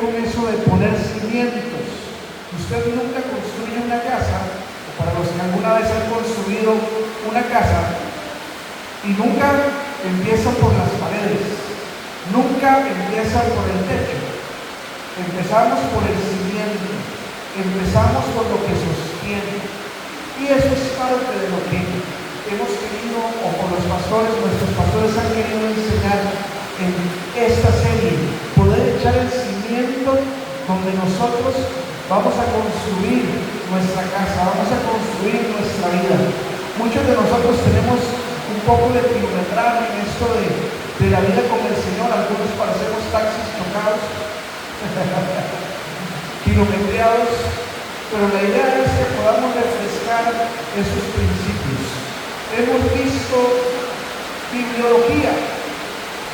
con eso de poner cimientos. Usted nunca construye una casa, o para los que alguna vez han construido una casa, y nunca empieza por las paredes, nunca empieza por el techo. Empezamos por el cimiento, empezamos por lo que sostiene. Y eso es parte de lo que hemos querido, o por los pastores, nuestros pastores han querido enseñar en esta serie, poder echar el cimiento donde nosotros vamos a construir nuestra casa, vamos a construir nuestra vida. Muchos de nosotros tenemos un poco de kilometraje en esto de la vida con el Señor. Algunos parecemos taxis chocados, kilometreados, pero la idea es que podamos refrescar esos principios. Hemos visto bibliología,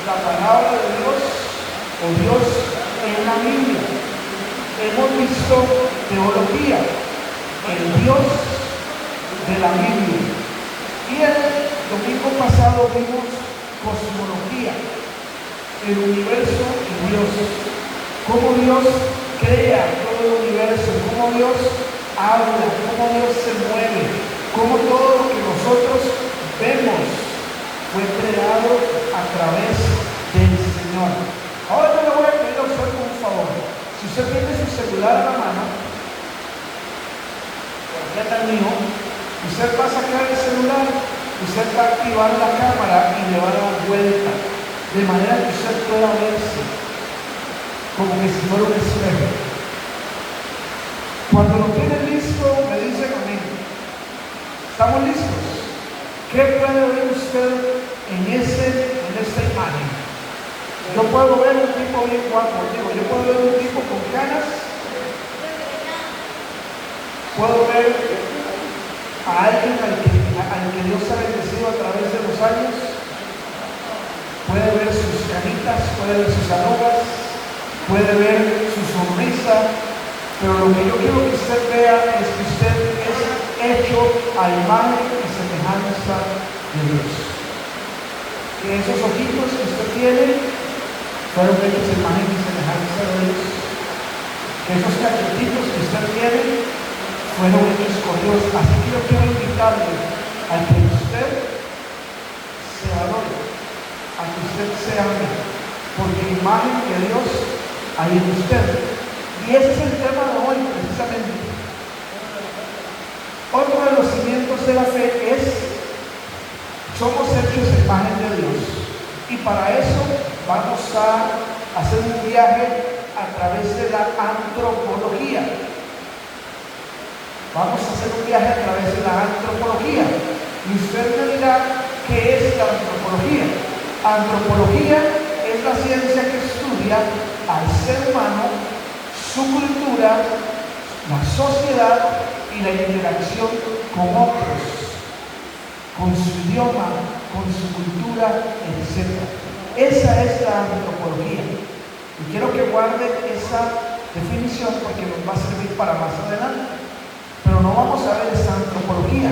la palabra de Dios o Dios en la Biblia. Hemos visto teología, el Dios de la Biblia. Y el domingo pasado vimos cosmología, el universo y Dios. Cómo Dios crea todo el universo, cómo Dios habla, cómo Dios se mueve, cómo todo lo que nosotros vemos fue creado a través del Señor. Ahora yo le voy a pedir a usted un favor. Si usted tiene su celular a la mano, ya está el mío, usted va a sacar el celular, usted va a activar la cámara y le va a dar vuelta, de manera que usted pueda verse como que si fuera un espejo. Cuando lo tienen listo, me dicen amén. ¿Estamos listos? ¿Qué puede ver usted en esta imagen? Yo puedo ver un tipo bien guapo, yo puedo ver un tipo con canas, puedo ver a alguien al que Dios ha bendecido a través de los años, puede ver sus canitas, puede ver sus arrugas, puede ver su sonrisa, pero lo que yo quiero que usted vea es que usted es hecho a imagen y semejanza de Dios. Que esos ojitos que usted tiene fueron hechos a imagen y semejanza de Dios. Que esos cachetitos que usted tiene fueron hechos por Dios. Así que yo quiero invitarle a que usted se valore, a que usted se ame, porque la imagen de Dios hay en usted. Y ese es el tema de hoy, precisamente. Otro de los cimientos de la fe es: somos hechos a imagen de Dios. Y para eso vamos a hacer un viaje a través de la antropología. Vamos a hacer un viaje a través de la antropología. Y usted me dirá, ¿qué es la antropología? Antropología es la ciencia que estudia al ser humano, su cultura, la sociedad y la interacción con otros, con su idioma, con su cultura, etc. Esa es la antropología. Y quiero que guarde esa definición porque nos va a servir para más adelante. Pero no vamos a ver esa antropología,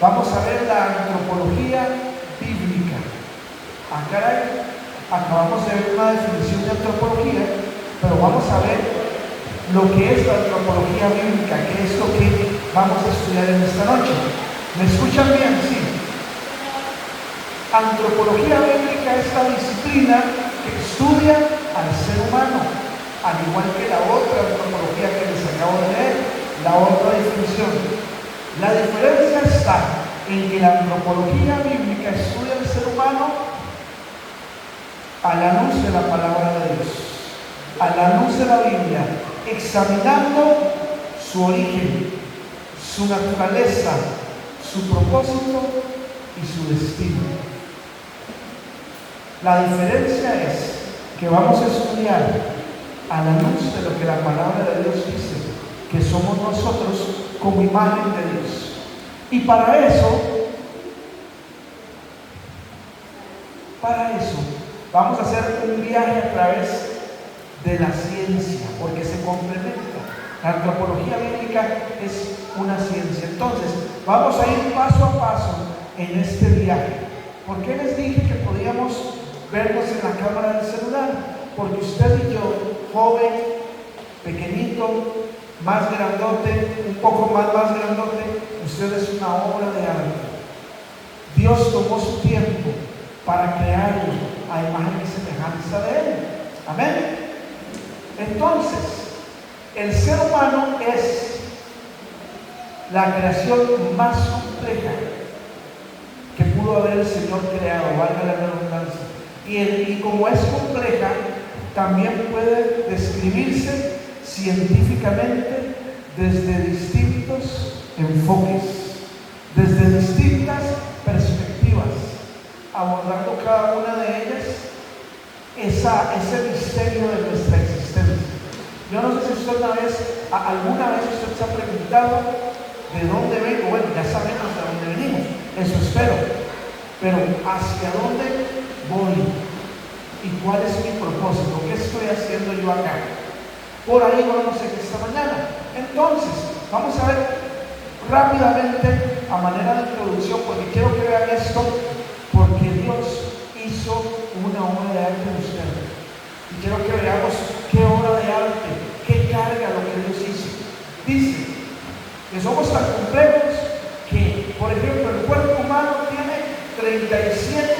vamos a ver la antropología bíblica. Caray, acabamos de ver una definición de antropología, pero vamos a ver lo que es la antropología bíblica, que es lo que vamos a estudiar en esta noche. ¿Me escuchan bien? Sí. Antropología bíblica es la disciplina que estudia al ser humano, al igual que la otra antropología que les acabo de leer, la otra definición. La diferencia está en que la antropología bíblica estudia al ser humano a la luz de la palabra de Dios, a la luz de la Biblia, examinando su origen, su naturaleza, su propósito y su destino. La diferencia es que vamos a estudiar a la luz de lo que la palabra de Dios dice, que somos nosotros como imagen de Dios. Y para eso vamos a hacer un viaje a través de la ciencia, porque se complementa. La antropología bíblica es una ciencia. Entonces, vamos a ir paso a paso en este viaje. ¿Por qué les dije que podíamos vernos en la cámara del celular? Porque usted y yo, joven pequeñito, más grandote, un poco más grandote, usted es una obra de arte. Dios tomó su tiempo para crearlo a imagen y semejanza de Él. Amén. Entonces, el ser humano es la creación más compleja que pudo haber el Señor creado, valga la redundancia. Y como es compleja, también puede describirse científicamente desde distintos enfoques, desde distintas perspectivas, abordando cada una de ellas ese misterio de nuestra existencia. Yo no sé si usted alguna vez usted se ha preguntado de dónde vengo. Bueno, ya sabemos de dónde venimos, eso espero, pero ¿hacia dónde voy? ¿Y cuál es mi propósito? ¿Qué estoy haciendo yo acá? Por ahí vamos en esta mañana. Entonces, vamos a ver rápidamente, a manera de introducción, porque quiero que vean esto, porque Dios hizo una obra de arte en ustedes. Y quiero que veamos qué obra de arte, qué carga lo que Dios hizo. Dice que somos tan complejos que, por ejemplo, el cuerpo humano tiene 37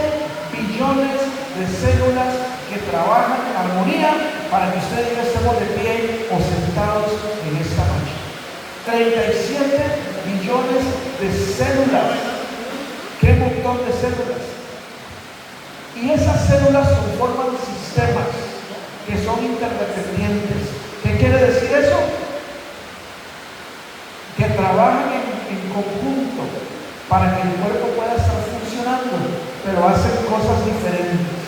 billones de células que trabajan en armonía para que ustedes y yo estemos de pie o sentados en esta noche. 37 billones de células. ¡Qué montón de células! Y esas células conforman sistemas que son interdependientes. ¿Qué quiere decir eso? Que trabajan en conjunto para que el cuerpo pueda estar funcionando, pero hacen cosas diferentes.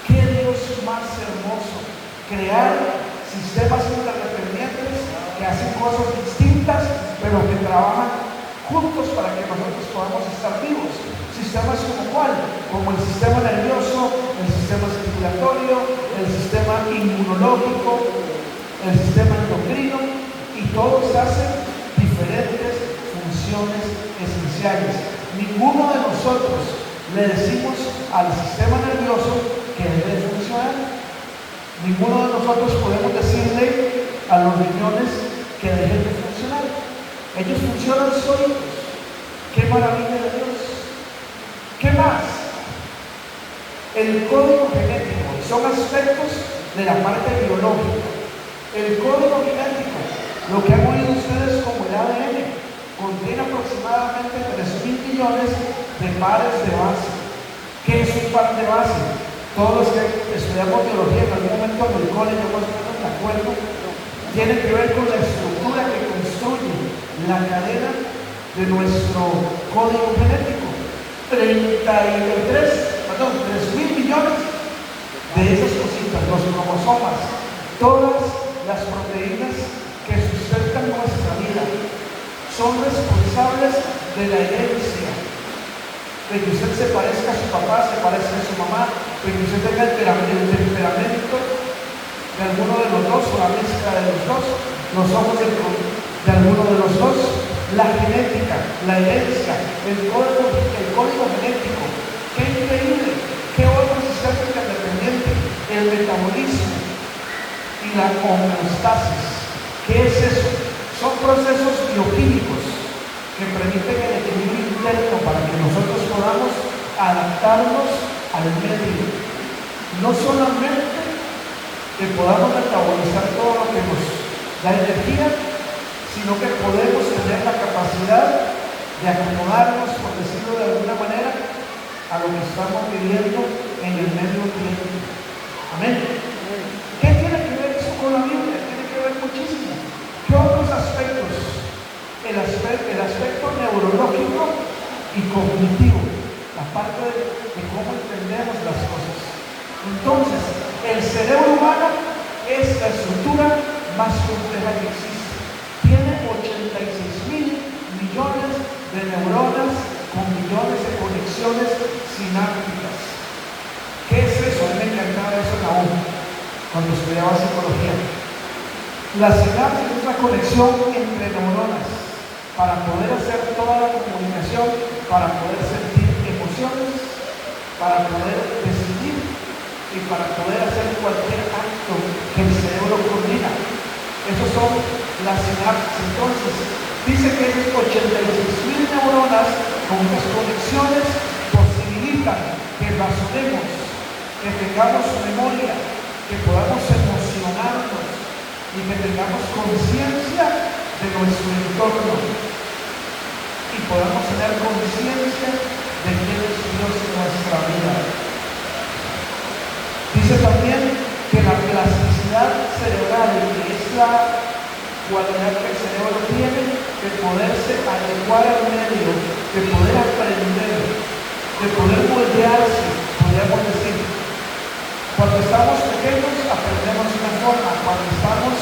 ¡Qué Dios más hermoso! Crear sistemas interdependientes que hacen cosas distintas, pero que trabajan juntos para que nosotros podamos estar vivos. Sistemas como cuál, como el sistema nervioso, el sistema circulatorio, el sistema inmunológico, el sistema endocrino, y todos hacen diferentes funciones esenciales. Ninguno de nosotros le decimos al sistema nervioso que debe funcionar. Ninguno de nosotros podemos decirle a los riñones que dejen de funcionar. Ellos funcionan solitos. ¡Qué maravilla de Dios! ¿Qué más? El código genético. Son aspectos de la parte biológica. El código genético, lo que han oído ustedes como el ADN, contiene aproximadamente 3.000 millones de pares de base. ¿Qué es un par de base? Todos los que estudiamos biología en algún momento en el cole, yo más o menos me acuerdo, tiene que ver con la estructura que construye la cadena de nuestro código genético. 3.000 millones de esas cositas, los cromosomas, todas las proteínas que sustentan nuestra vida, son responsables de la herencia, de que usted se parezca a su papá, se parezca a su mamá, de que usted tenga el temperamento de alguno de los dos o la mezcla de los dos, los ojos de alguno de los dos, la genética, la herencia, el código genético. ¡Qué increíble! ¡Qué otro sistema interdependiente! El metabolismo y la homeostasis. ¿Qué es eso? Son procesos bioquímicos que permiten el equilibrio interno para que nosotros podamos adaptarnos al medio. No solamente que podamos metabolizar todo lo que nos da energía, sino que podemos tener la capacidad de acomodarnos, por decirlo de alguna manera, a lo que estamos viviendo en el medio ambiente. Amén. ¿Qué tiene que ver eso con la Biblia? Tiene que ver muchísimo. ¿Qué otros aspectos? El aspecto neurológico y cognitivo, la parte de cómo entendemos las cosas. Entonces, el cerebro humano es la estructura más compleja que existe. Tiene 86.000 millones de neuronas con millones de conexiones sinápticas. ¿Qué es eso? A mí me encantaba eso en la U, cuando estudiaba psicología. La sinapsis es la conexión entre neuronas para poder hacer toda la comunicación, para poder sentir emociones, para poder decidir y para poder hacer cualquier acto que el cerebro coordina. Entonces, dice que esas 86.000 neuronas con unas conexiones posibilitan que razonemos, que tengamos memoria, que podamos emocionarnos y que tengamos conciencia de nuestro entorno y podamos tener conciencia de quién es Dios en nuestra vida. Dice también que la plasticidad cerebral, que es la cualidad que el cerebro tiene de poderse adecuar al medio, de poder aprender, de poder moldearse, podríamos decir. Cuando estamos pequeños aprendemos de una forma, cuando estamos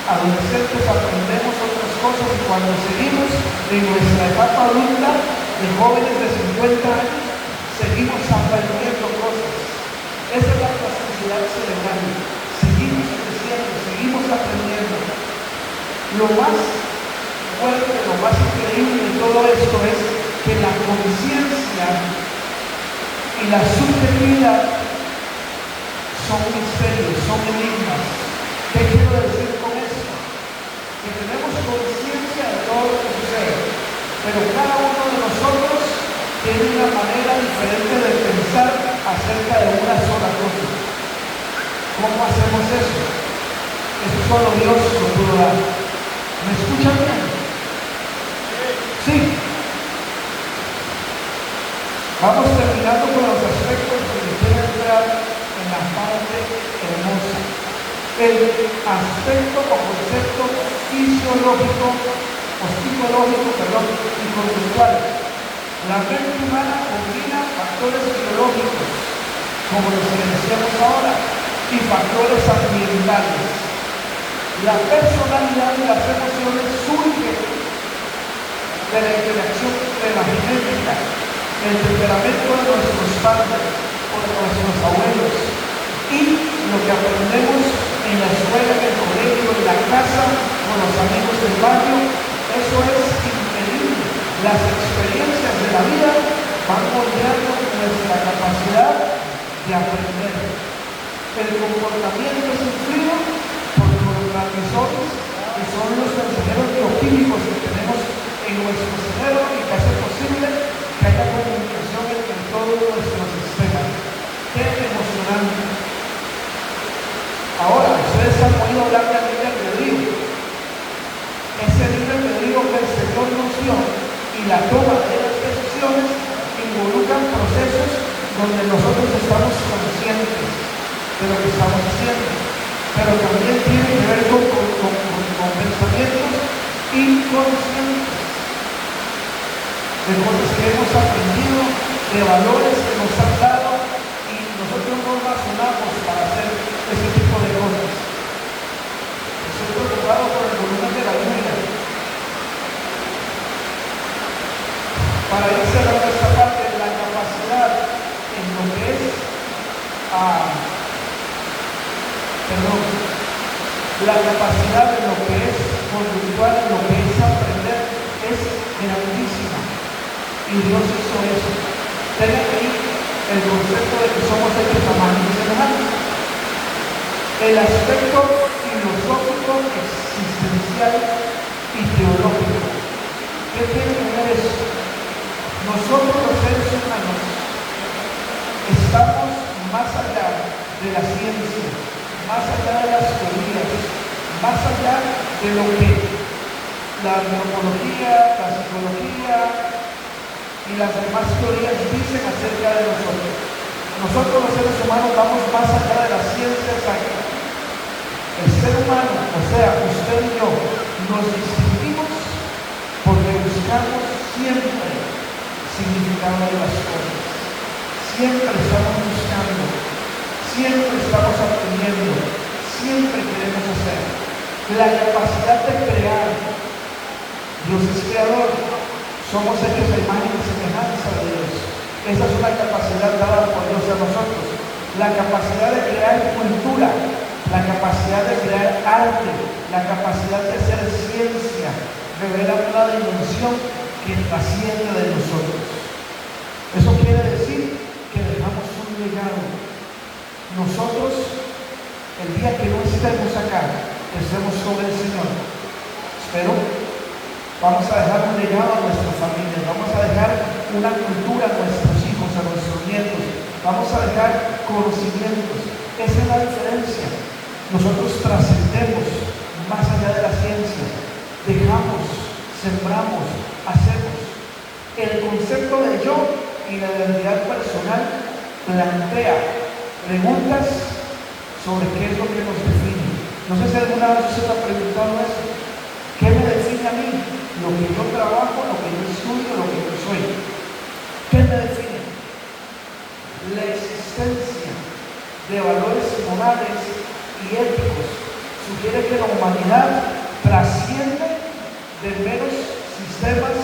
adolescentes aprendemos otras cosas y cuando seguimos en nuestra etapa adulta, de jóvenes de 50 años, seguimos aprendiendo cosas. Esa es la plasticidad cerebral. Seguimos creciendo, seguimos aprendiendo. Lo más fuerte, lo más increíble de todo esto es que la conciencia y la subjetividad son misterios, son enigmas. ¿Qué quiero decir con esto? Que tenemos conciencia de todo lo que sucede, pero cada uno de nosotros tiene una manera diferente de pensar acerca de una sola cosa. ¿Cómo hacemos eso? Eso solo Dios lo pudo dar. ¿Me escuchan bien? Sí. Vamos terminando con los aspectos que me quiero entrar en la parte hermosa. El aspecto o concepto fisiológico o psicológico, y conductual. La mente humana combina factores biológicos, como los que decíamos ahora, y factores ambientales. La personalidad y las emociones surgen de la interacción de la genética, el temperamento de nuestros padres o de nuestros abuelos y lo que aprendemos en la escuela, en el colegio, en la casa, con los amigos del barrio. Eso es increíble. Las experiencias de la vida van moldeando nuestra capacidad de aprender. El comportamiento es influido por neurotransmisores, que son los mensajeros bioquímicos que tenemos en nuestro cerebro y que hace posible que haya comunicación entre todo nuestro sistema. Qué emocionante. Ahora, ustedes han oído hablar del libre albedrío. Ese libre albedrío que el Señor nos dio y la toma de las decisiones involucran procesos donde nosotros estamos conscientes de lo que estamos haciendo, pero también tiene que ver con pensamientos inconscientes, de cosas que hemos aprendido, de valores que nos han dado y nosotros no razonamos para hacer ese tipo de cosas. Estoy preocupado por el volumen de la Biblia. Para ir cerrando esta parte, la capacidad en lo que es la capacidad de lo que es conductual, en lo que es aprender, es grandísima. Y Dios hizo eso. Tengan ahí el concepto de que somos hechos a imagen y semejanza. El aspecto filosófico, existencial y teológico. ¿Qué tiene que ver eso? Nosotros los seres humanos estamos más allá de la ciencia, más allá de las teorías, más allá de lo que la antropología, la psicología y las demás teorías dicen acerca de nosotros. Nosotros los seres humanos vamos más allá de la ciencia exacta. El ser humano, o sea, usted y yo, nos distinguimos porque buscamos siempre significado de las cosas. Siempre estamos buscando, siempre estamos aprendiendo, siempre queremos hacer. La capacidad de crear. Dios es creador. Somos hechos a imagen y semejanza de Dios. Esa es una capacidad dada por Dios a nosotros. La capacidad de crear cultura, la capacidad de crear arte, la capacidad de hacer ciencia, revela una dimensión que trasciende de nosotros. Eso quiere decir que dejamos un legado. Nosotros, el día que no estemos acá, estemos con el Señor, pero vamos a dejar un legado a nuestras familias, vamos a dejar una cultura a nuestros hijos, a nuestros nietos, vamos a dejar conocimientos. Esa es la diferencia. Nosotros trascendemos más allá de la ciencia, dejamos, sembramos, hacemos. El concepto de yo y la identidad personal plantea preguntas sobre qué es lo que nos define. No sé si alguna vez usted ha preguntado eso. ¿Qué me define a mí? Lo que yo trabajo, lo que yo estudio, lo que yo soy. ¿Qué me define? La existencia de valores morales y éticos sugiere que la humanidad trasciende de meros sistemas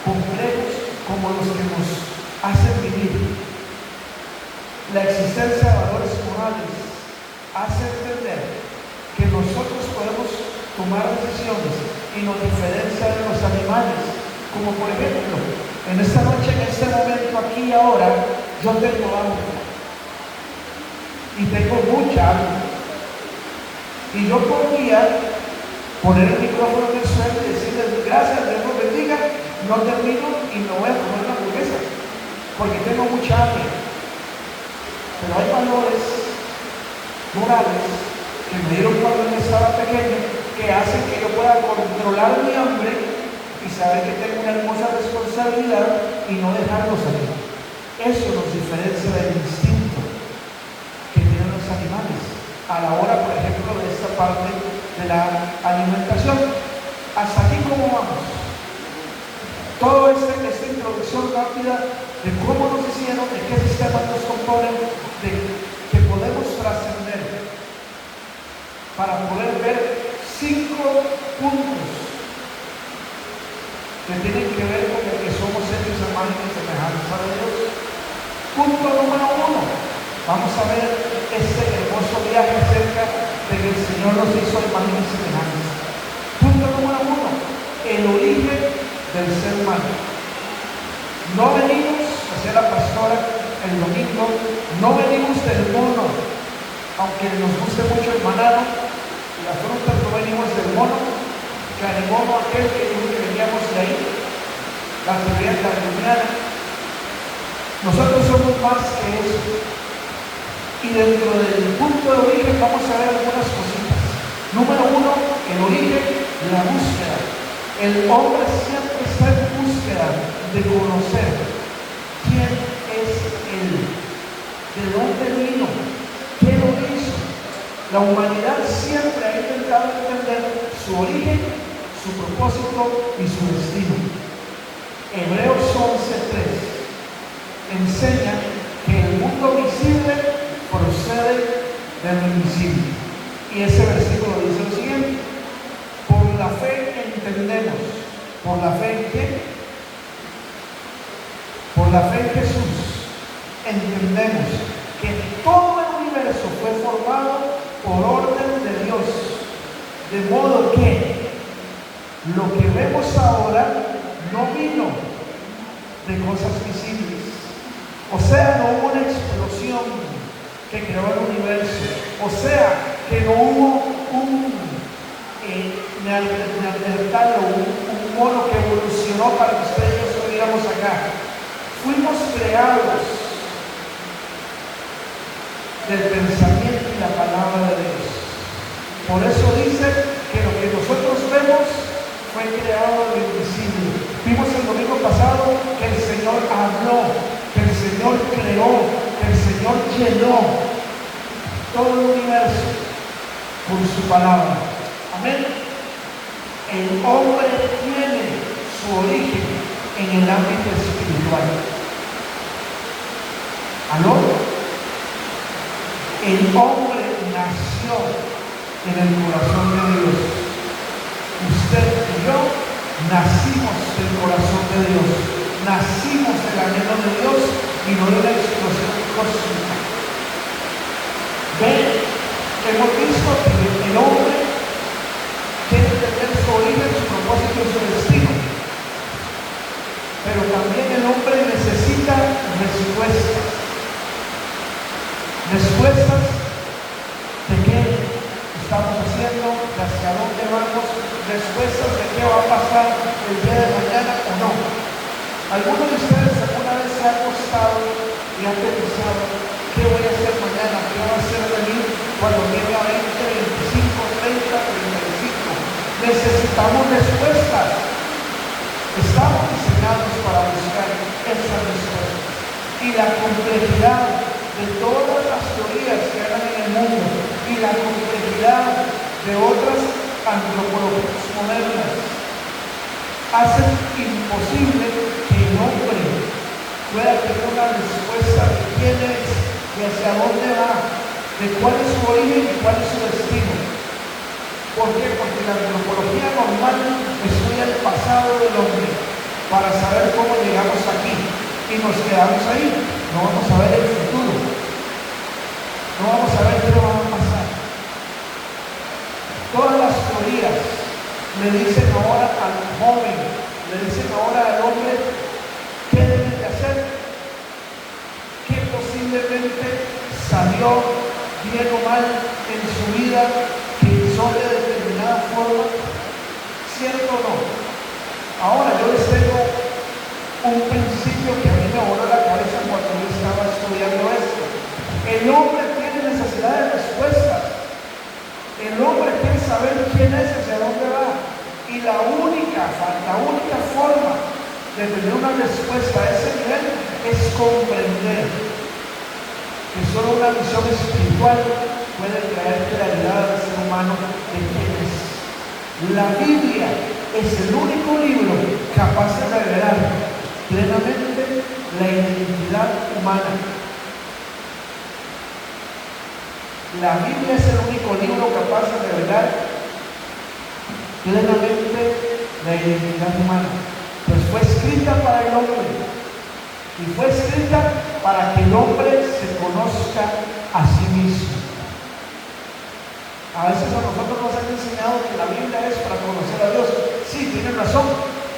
complejos como los que nos hacen vivir. La existencia de valores morales hace entender que nosotros podemos tomar decisiones y nos diferencia de los animales, como por ejemplo, en esta noche, en este momento, aquí y ahora, yo tengo hambre y tengo mucha hambre, y yo podría poner el micrófono en el suelo y decirles gracias, Dios los bendiga, no termino y me voy a comer una hamburguesa porque tengo mucha hambre. Pero hay valores morales que me dieron cuando yo estaba pequeño que hacen que yo pueda controlar mi hambre y saber que tengo una hermosa responsabilidad y no dejarlos aquí. Eso nos diferencia del instinto que tienen los animales a la hora, por ejemplo, de esta parte de la alimentación. Hasta aquí, ¿cómo vamos? Todo esta introducción rápida de cómo nos hicieron, de qué sistemas nos componen, de que podemos trascender para poder ver 5 puntos que tienen que ver con el que somos hechos a imagen y semejanza de Dios. Punto número 1. Vamos a ver este hermoso viaje acerca de que el Señor nos hizo a imagen y semejanza. Punto número 1. El origen del ser humano. No venimos, decía la pastora el domingo, no venimos del mono, aunque nos guste mucho el banano y las frutas, no venimos del mono, que el mono aquel que dijo que veníamos de ahí, la teoría darwiniana. Nosotros somos más que eso. Y dentro del punto de origen vamos a ver algunas cositas. Número 1, el origen, la búsqueda. El hombre siempre está en búsqueda de conocer quién es él, de dónde vino, qué lo hizo. La humanidad siempre ha intentado entender su origen, su propósito y su destino. Hebreos 11:3 enseña que el mundo visible procede de lo invisible. Y ese versículo dice lo siguiente: por la fe entendemos. ¿Por la fe en qué? Por la fe en Jesús entendemos que todo el universo fue formado por orden de Dios, de modo que lo que vemos ahora no vino de cosas visibles. O sea, no hubo una explosión que creó el universo. O sea, que no hubo un neandertal o un mono que evolucionó para que ustedes y yo estuviéramos acá. Fuimos creados del pensamiento y la palabra de Dios. Por eso dice que lo que nosotros vemos fue creado de lo invisible. Vimos el domingo pasado que el Señor habló, que el Señor creó, que el Señor llenó todo el universo con su palabra. Amén. El hombre tiene su origen en el ámbito espiritual. ¿Aló? El hombre nació en el corazón de Dios. Usted y yo nacimos del corazón de Dios. Nacimos del anhelo de Dios y no de la explosión cósmica. Ven, hemos visto que el hombre quiere entender su origen, su propósito y su destino. Pero también el hombre necesita respuestas. Respuestas de qué estamos haciendo, hacia dónde vamos, respuestas de qué pasar el día de mañana o no. ¿Alguno de ustedes alguna vez se ha acostado y ha pensado qué voy a hacer mañana, qué va a hacer de mí cuando llegue a 20, 25, 30, 35? Necesitamos respuestas. Estamos diseñados para buscar esas respuestas. Y la complejidad de todas las teorías que hagan en el mundo y la complejidad de otras antropologías modernas hacen imposible que el hombre pueda tener una respuesta de quién es, de hacia dónde va, de cuál es su origen y cuál es su destino. ¿Por qué? Porque la antropología normal estudia el pasado del hombre para saber cómo llegamos aquí y nos quedamos ahí. No vamos a ver el futuro, no vamos a ver qué va a pasar. Todas las teorías le dicen ahora al joven, le dicen ahora al hombre qué debe de hacer, qué posiblemente salió bien o mal en su vida, que son de determinada forma, ¿cierto o no? Ahora yo les tengo un principio que a mí me voló la cabeza cuando yo estaba estudiando esto. El hombre tiene necesidad de respuestas. El hombre quiere saber quién es, hacia dónde va. Y la única forma de tener una respuesta a ese nivel es comprender que solo una visión espiritual puede traer claridad al ser humano de quién es. La Biblia es el único libro capaz de revelar plenamente la identidad humana. La Biblia es el único libro capaz de revelar plenamente la identidad humana. Pues fue escrita para el hombre y fue escrita para que el hombre se conozca a sí mismo. A veces a nosotros nos han enseñado que la Biblia es para conocer a Dios. Sí, tienen razón.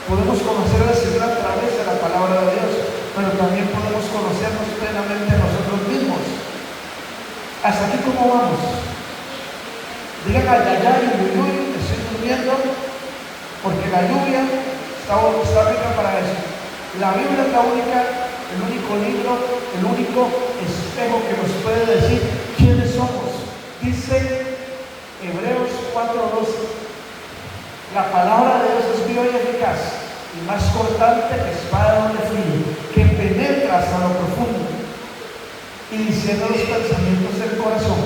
Podemos conocer al Señor a través de la palabra de Dios, pero también podemos conocernos plenamente a nosotros mismos. ¿Hasta aquí cómo vamos? Digan ayayay y uyuy, estoy durmiendo, porque la lluvia está rica para eso. La Biblia es el único libro, el único espejo que nos puede decir quiénes somos. Dice Hebreos 4:12. La palabra de Dios es viva y eficaz y más cortante que espada de doble filo, que penetra hasta lo profundo y discierne los pensamientos del corazón.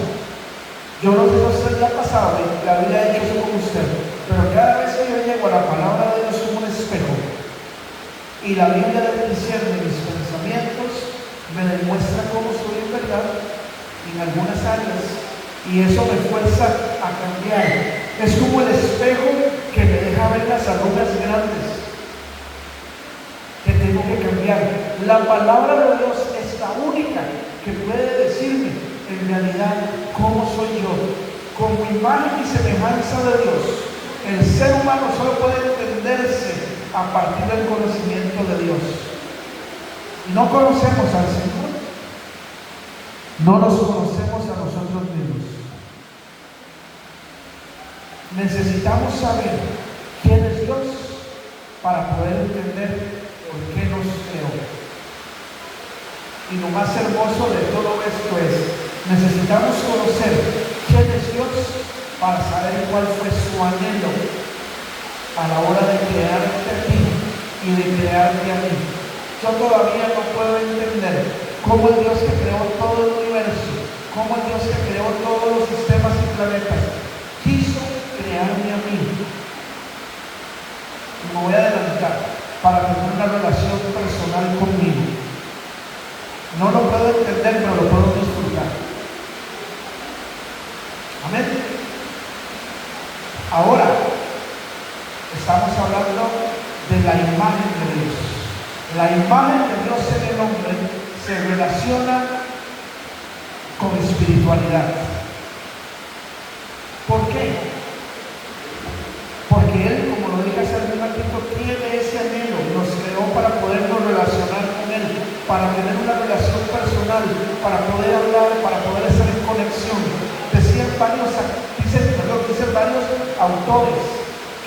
Yo no sé si a usted le ha pasado, la Biblia ha hecho eso con usted, pero cada vez que yo llego a la palabra de Dios como un espejo y la Biblia discierne mis pensamientos, me demuestra cómo soy en verdad en algunas áreas y eso me fuerza a cambiar. Es como el espejo que me deja ver las arrugas grandes que tengo que cambiar. La palabra de Dios es la única que puede decirme en realidad cómo soy yo. Con imagen y semejanza de Dios, el ser humano solo puede entenderse a partir del conocimiento de Dios. No conocemos al Señor, no nos conocemos a nosotros mismos. Necesitamos saber quién es Dios para poder entender por qué nos creó. Y lo más hermoso de todo esto es, necesitamos conocer quién es Dios para saber cuál fue su anhelo a la hora de crearte a ti y de crearte a mí. Yo todavía no puedo entender cómo el Dios que creó todo el universo, cómo el Dios que creó todos los sistemas y planetas, quiso crearme a mí. Y me voy a adelantar para tener una relación personal conmigo. No lo puedo entender, pero lo puedo disfrutar. Amén. Ahora estamos hablando de la imagen de Dios. La imagen de Dios en el hombre se relaciona con espiritualidad. ¿Por qué? Porque Él, como lo dije hace algún ratito, tiene ese anhelo, nos creó para podernos relacionar con Él, para tener una relación personal, para poder hablar, para poder estar en conexión. Dicen varios autores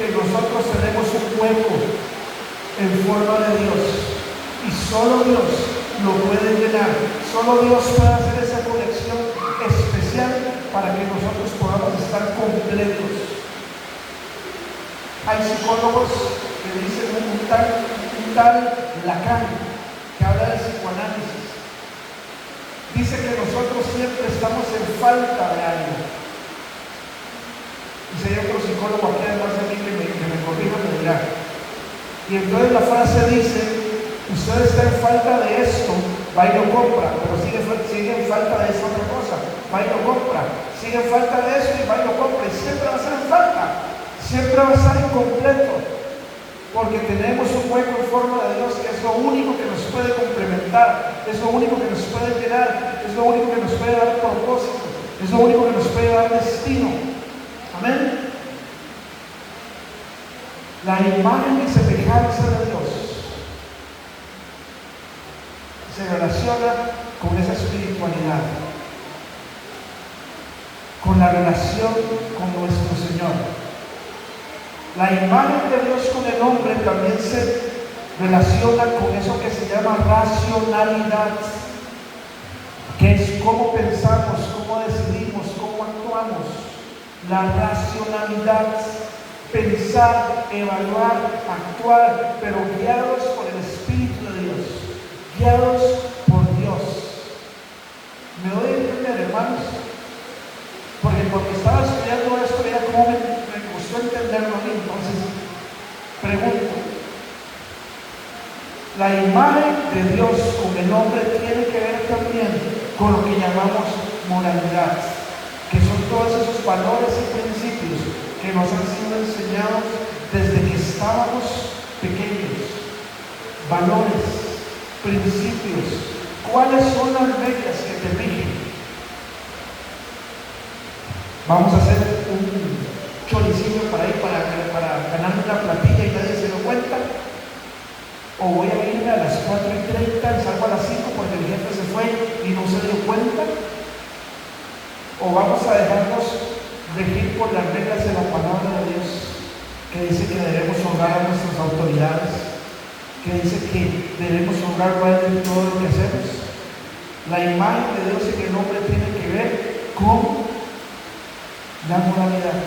que nosotros tenemos un hueco en forma de Dios y solo Dios lo puede llenar. Solo Dios puede hacer esa conexión especial para que nosotros podamos estar completos. Hay psicólogos que dicen un tal Lacan, que habla del psicoanálisis. Dice que nosotros siempre estamos en falta de algo. Y si hay otro psicólogo aquí además de mí que me corrija, me dirá. Y entonces la frase dice: usted está en falta de esto, va y lo compra, pero sigue en falta de esa otra cosa, va y lo compra. Sigue en falta de esto y va y lo compra. Y siempre va a ser en falta. Siempre va a estar incompleto, porque tenemos un hueco en forma de Dios que es lo único que nos puede complementar, es lo único que nos puede llenar, es lo único que nos puede dar propósito, es lo único que nos puede dar destino. Amén. La imagen y semejanza de Dios se relaciona con esa espiritualidad, con la relación con nuestro Señor. La imagen de Dios con el hombre también se relaciona con eso que se llama racionalidad, que es cómo pensamos, cómo decidimos, cómo actuamos. La racionalidad, pensar, evaluar, actuar, pero guiados por el Espíritu de Dios, guiados por Dios. ¿Me doy a entender, hermanos? Porque estaba estudiando esto, era como me costó entenderlo a mí. Entonces, pregunto, la imagen de Dios con el hombre tiene que ver también con lo que llamamos moralidad, que son todos esos valores y principios que nos han sido enseñados desde que estábamos pequeños. Valores, principios, ¿cuáles son las reglas que te rigen? Vamos a hacer un choricillo para ganarme una platilla y nadie se dio cuenta. O voy a irme a las 4:30 y salgo a las 5 porque el jefe se fue y no se dio cuenta. O vamos a dejarnos regir por las reglas de la palabra de Dios, que dice que debemos honrar a nuestras autoridades, que dice que debemos honrar a Él en todo lo que hacemos. La imagen de Dios en el hombre tiene que ver con la moralidad,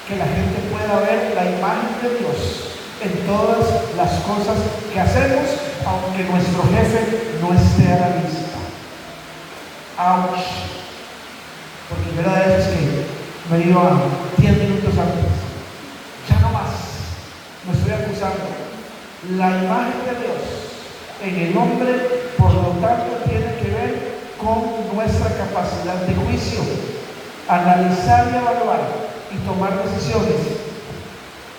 que la gente pueda ver la imagen de Dios en todas las cosas que hacemos, aunque nuestro jefe no esté a la vista. ¡Auch! Porque primera vez que me he ido a 10 minutos antes, ya no más, me estoy acusando. La imagen de Dios en el hombre, por lo tanto, tiene que ver con nuestra capacidad de juicio, analizar y evaluar y tomar decisiones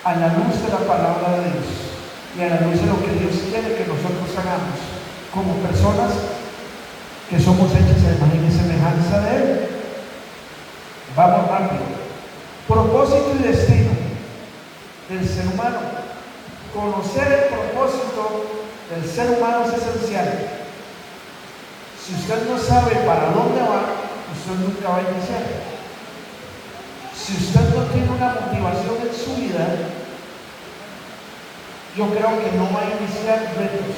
a la luz de la palabra de Dios y a la luz de lo que Dios quiere que nosotros hagamos como personas que somos hechas a imagen y semejanza de Él. Vamos rápido. Propósito y destino del ser humano. Conocer el propósito del ser humano es esencial. Si usted no sabe para dónde va, usted nunca va a iniciar. Si usted no tiene una motivación en su vida, yo creo que no va a iniciar retos.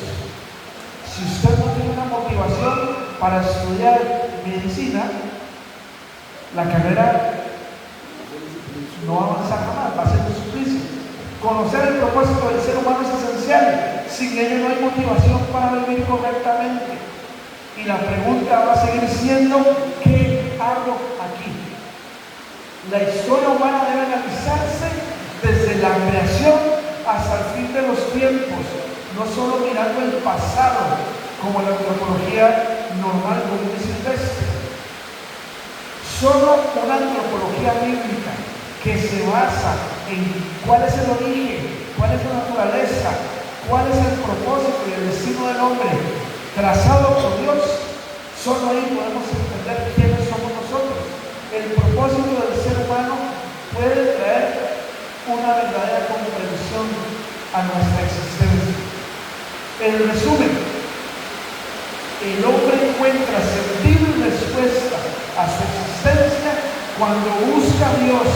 Si usted no tiene una motivación para estudiar medicina, la carrera no va a avanzar jamás, va a ser un suplicio. Conocer el propósito del ser humano es esencial. Sin ello no hay motivación para vivir correctamente. Y la pregunta va a seguir siendo: ¿qué hago aquí? La historia humana debe analizarse desde la creación hasta el fin de los tiempos, no solo mirando el pasado como la antropología normal, como dice Silvestre. Solo una antropología bíblica que se basa en cuál es el origen, cuál es la naturaleza, cuál es el propósito y el destino del hombre trazado por Dios, solo ahí podemos entender quiénes somos nosotros. El propósito del ser humano puede traer una verdadera comprensión a nuestra existencia. En resumen, el hombre encuentra sentido y respuesta a su existencia cuando busca a Dios.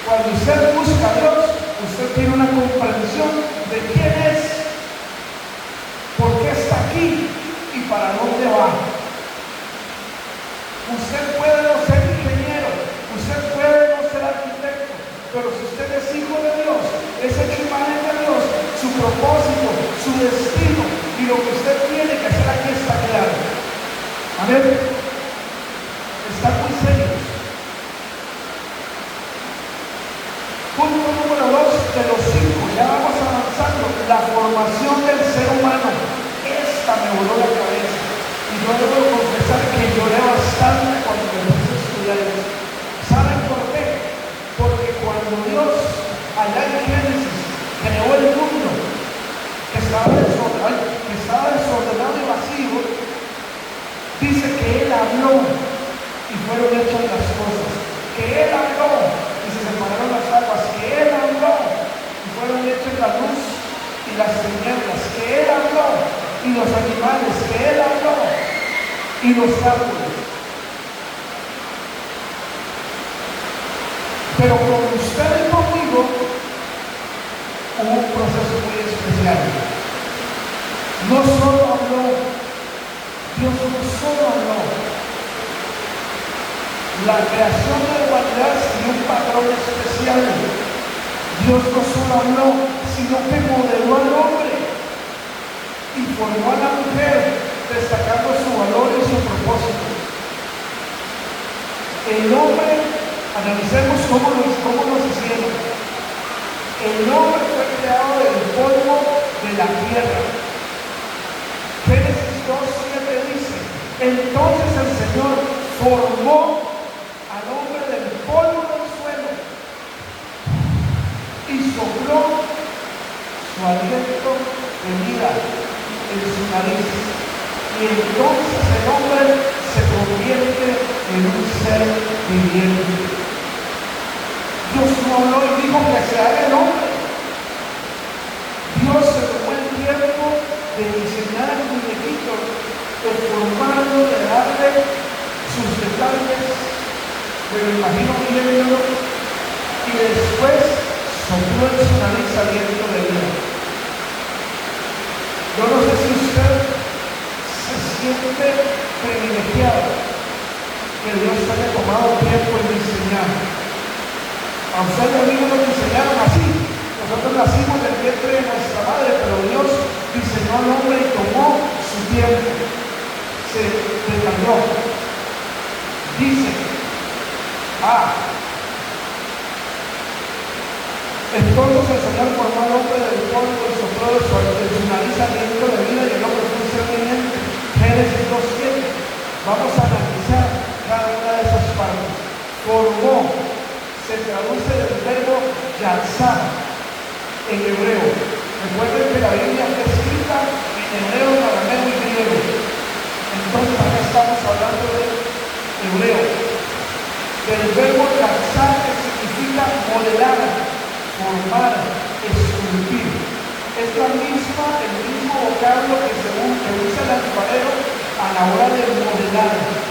Cuando usted busca a Dios, usted tiene una comprensión de quién es, por qué está aquí y para dónde va. Usted puede no ser ingeniero, usted puede no ser arquitecto, pero si usted es hijo de Dios, es hecho imagen de Dios, su propósito, su destino y lo que usted tiene que hacer aquí está claro. Amén. Están muy serios. Punto número 2 de los 5, ya vamos avanzando. La formación del ser humano. Esta me voló la cabeza. Y yo debo confesar que lloré bastante cuando me puse a estudiar esto. ¿Saben por qué? Porque cuando Dios, allá en Génesis, creó el mundo, que estaba desordenado y vacío, dice que Él habló y fueron hechas las cosas. Que Él habló y se separaron las aguas. Que Él habló y fueron hechas la luz y las tinieblas. Que Él habló y los animales. Que Él habló y los árboles. Pero con usted y conmigo hubo un proceso muy especial. No solo habló, Dios no solo habló. La creación de la humanidad siguió un patrón especial. Dios no solo habló, sino que modeló al hombre y formó a la mujer, destacando su valor y su propósito. El hombre, analicemos cómo nos hicieron. El hombre fue creado del polvo de la tierra. Génesis 2:7 dice: entonces el Señor formó al hombre del polvo del suelo y sopló su aliento de vida en su nariz, y entonces el hombre se convierte en un ser viviente. Dios no habló y dijo que se haga el hombre. Dios se tomó el tiempo de diseñar un muñequito, de formarlo, de darle sus detalles, me lo imagino viéndolo, y después sopló en su nariz aliento de vida. Yo no sé si usted se siente privilegiado que Dios haya tomado tiempo en diseñar. A usted y a mí nos diseñaron así. Nosotros nacimos del vientre de nuestra madre, pero Dios diseñó al hombre y tomó su tiempo. Se detalló. Dice: entonces el Señor formó al hombre del polvo y sopló de su nariz aliento de vida, y el hombre fue un ser viviente. Génesis 2:7. Vamos a analizar cada una de esas partes. Formó se traduce del verbo yatzar en hebreo. Recuerden que la Biblia está escrita en hebreo, arameo y griego. Entonces acá estamos hablando de hebreo. Del verbo yatzar, que significa modelar, formar, esculpir. Es el mismo vocablo que usa el alfarero a la hora de modelar.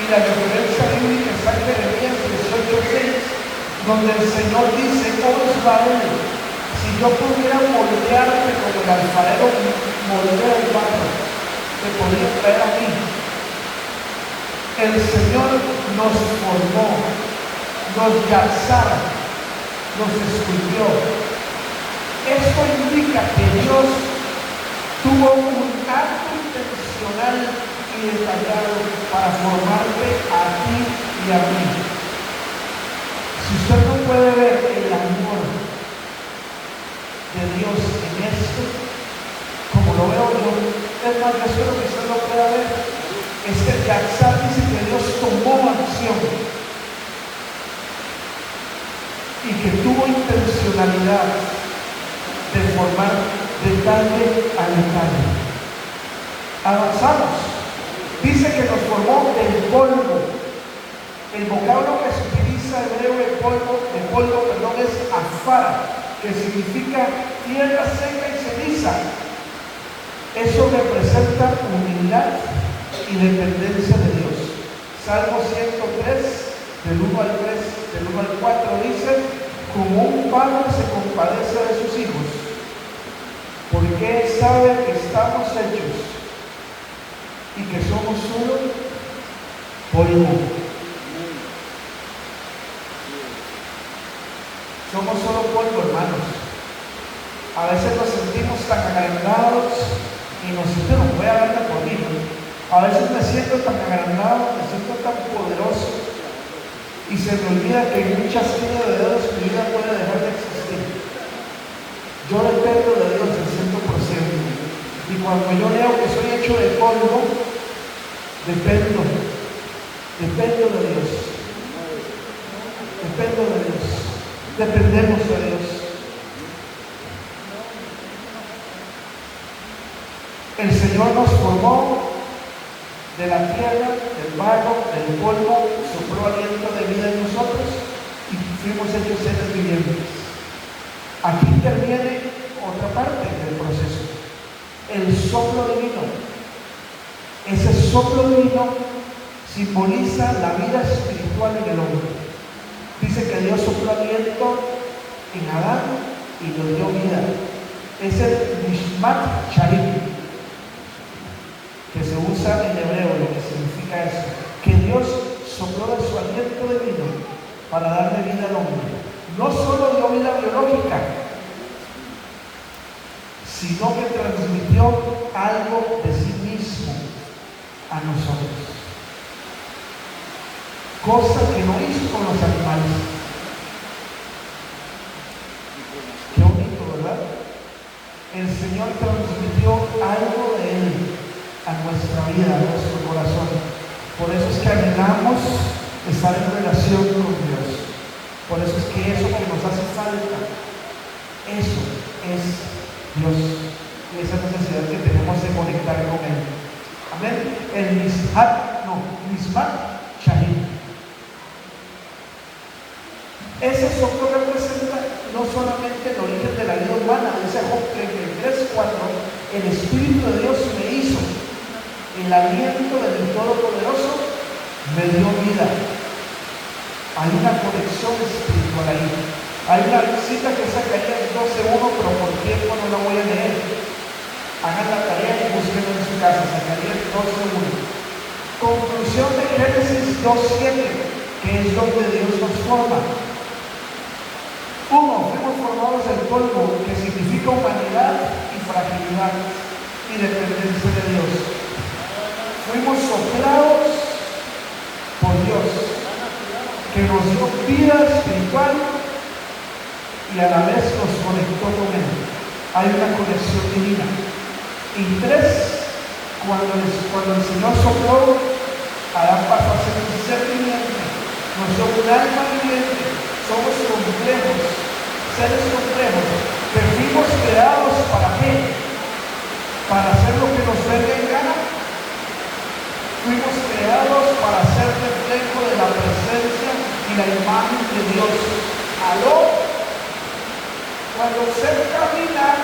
Y la referencia bíblica está en Jeremías 18:6, donde el Señor dice: oh Israel, si yo pudiera moldearte como el alfarero moldea el barro, te podría traer a mí. El Señor nos formó, nos yatzara, nos esculpió. Esto indica que Dios tuvo un acto intencional y detallado para formarte a ti y a mí. Si usted no puede ver el amor de Dios en esto, como lo veo yo, es más, yo espero que usted lo pueda ver. Yatzar dice que Dios tomó acción y que tuvo intencionalidad de formar detalle a detalle. Avanzamos. Dice que nos formó del polvo. El vocablo que se utiliza en hebreo de polvo, es afara, que significa tierra seca y ceniza. Eso representa humildad y dependencia de Dios. Salmo 103, del 1 al 3. del 1 al 4 dice: como un padre se compadece de sus hijos, porque Él sabe que estamos hechos y que somos solo polvo. Somos solo polvo, hermanos. A veces nos sentimos tan agrandados y nos sentimos, voy a hablar por mí, ¿no? A veces me siento tan agrandado, me siento tan poderoso y se me olvida que en un chasquido de dedos mi vida puede dejar de existir. Yo dependo de Dios al 100%. Y cuando yo leo que soy hecho de polvo, dependo de Dios. Dependo de Dios. Dependemos de Dios. El Señor nos formó de la tierra, del barro, del polvo, sopló aliento de vida en nosotros y fuimos hechos seres vivientes. Aquí interviene otra parte del proceso, el soplo divino. Ese soplo divino simboliza la vida espiritual en el hombre. Dice que Dios sopló aliento en Adán y le dio vida. Es el Nishmat Charim, que se usa en hebreo, lo que significa eso, que Dios sopló de su aliento divino para darle vida al hombre. No solo dio vida biológica, sino que transmitió algo de sí mismo a nosotros, cosa que no hizo con los animales. Qué bonito, ¿verdad? El Señor transmitió algo de Él a nuestra vida, a nuestro corazón. Por eso es que anhelamos estar en relación con Dios. Por eso es que eso que nos hace falta, eso es Dios. Y esa necesidad que tenemos de conectar con Él. Amén. El Nishmat Charim. Ese soplo representa no solamente el origen de la vida humana. Dice Job 33:4: el Espíritu de Dios me hizo, el aliento del Todopoderoso me dio vida. Hay una conexión espiritual ahí. Hay una cita que es Zacarías 12:1, pero por tiempo no la voy a leer. Hagan la tarea y búsquenla en su casa. Zacarías 12:1. Conclusión de Génesis 2:7, que es donde Dios nos forma. 1. Fuimos formados del polvo, que significa humanidad y fragilidad y dependencia de Dios. Fuimos soplados por Dios, que nos dio vida espiritual y a la vez nos conectó con Él. Hay una conexión divina. Y 3, cuando el Señor sopló, Adán pasó a ser un ser viviente, nos dio un alma viviente. Somos complejos, seres complejos, pero fuimos creados ¿para qué? Para hacer lo que nos venga en gana. Fuimos creados para ser reflejo de la presencia y la imagen de Dios. ¿Aló? Cuando usted camina,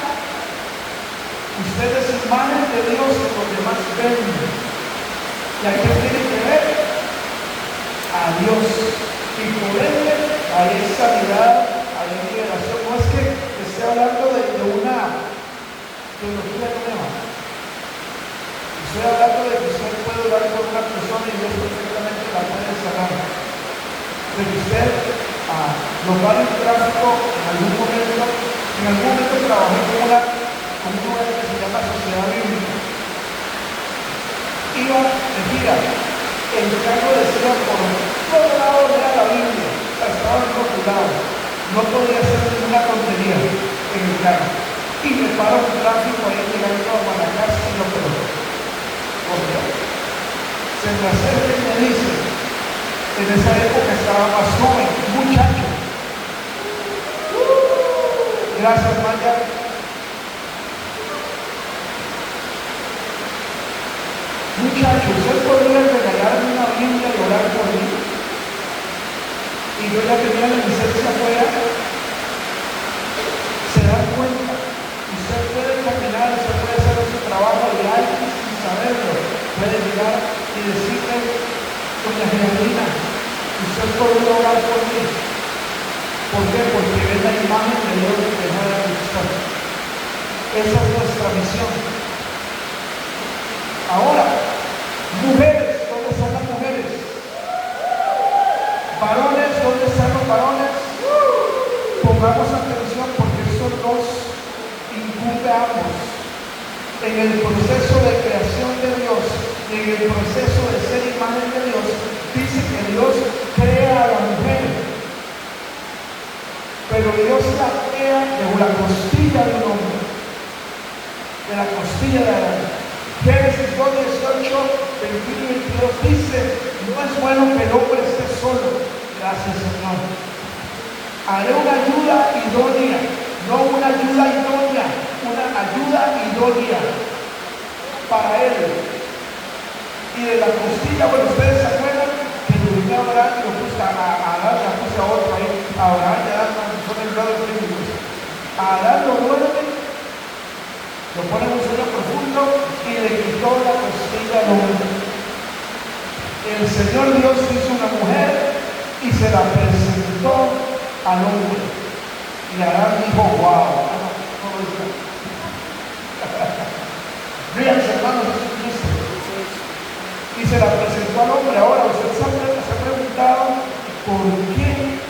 usted es imagen de Dios que los demás ven. ¿Y a quién tiene que ver? A Dios. Y por ende hay sanidad, hay liberación. No es que esté hablando de una teología nueva. Estoy hablando de que usted puede orar por una persona y Dios perfectamente la puede sanar. De que usted nos va en tráfico en algún momento trabajé con un lugar que se llama Sociedad Bíblica. Iba de gira, el carro decía por todos lados era la Biblia, estaba rotulado, no podía hacer ninguna tontería en el carro. Y me paro un tráfico ahí llegando a Guanacaste y lo peor. Se me acerca y me dice, en esa época estaba más joven, muchacho. Gracias, Maya. Muchacho, ¿usted podría regalarme una Biblia y orar por mí? Y yo ya tenía la licencia afuera. Se dan cuenta, usted puede caminar, usted puede hacer su trabajo y alguien sin saberlo puede llegar y decirle: doña Geraldina, usted pueden orar por mí. ¿Por qué? Porque ven la imagen de Dios que mueve a Cristo. Esa es nuestra misión. Ahora, mujeres, ¿dónde están las mujeres? Varones, ¿dónde están los varones? Pongamos atención porque eso nos incumbe a ambos. En el proceso de creación de Dios, en el proceso de ser imagen de Dios, dice que Dios crea a la mujer, pero Dios la crea de la costilla del hombre, de la costilla de Adán. Génesis 2, 18, 21 y 22 dice: no es bueno que el hombre esté solo. Gracias, Señor. Haré una ayuda idónea, no una ayuda idónea, una ayuda idónea para él. Y de la costilla, bueno, ustedes se acuerdan que lo vine a Abraham y lo puse a Adán, ya puse a otro ahí, a Abraham y a Adán son enviados bíblicos. A Adán lo duerme, lo pone en un sueño profundo y le quitó la costilla al hombre. El Señor Dios hizo una mujer y se la presentó al hombre. Y Adán dijo: wow, no lo dice. Ríanse, hermanos, Jesucristo. Y se la presentó al hombre. Ahora, usted se ha preguntado por qué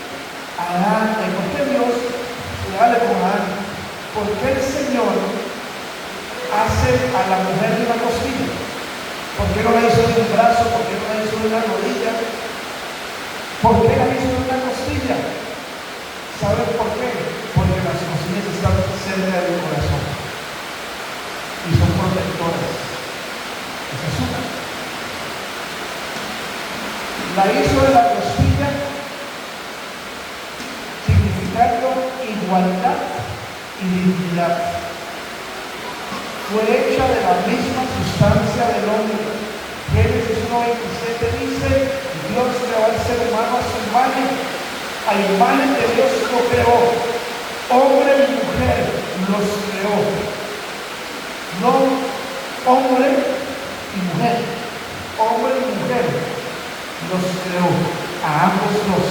Adán, por qué Dios le habla con Adán, por qué el Señor hace a la mujer de una costilla. ¿Por qué no la hizo de un brazo? ¿Por qué no la hizo de una rodilla? ¿Por qué la hizo de una costilla? ¿Saben por qué? Porque las costillas están cerca del corazón y son protectoras. Esa es una. La hizo de la costilla, significando igualdad y dignidad. Fue hecha de la misma sustancia del hombre. Génesis 1:27 dice: Dios creó al ser humano a su imagen. A imagen de Dios lo creó. Hombre y mujer los creó. No hombre y mujer. Hombre y mujer los creó. A ambos dos.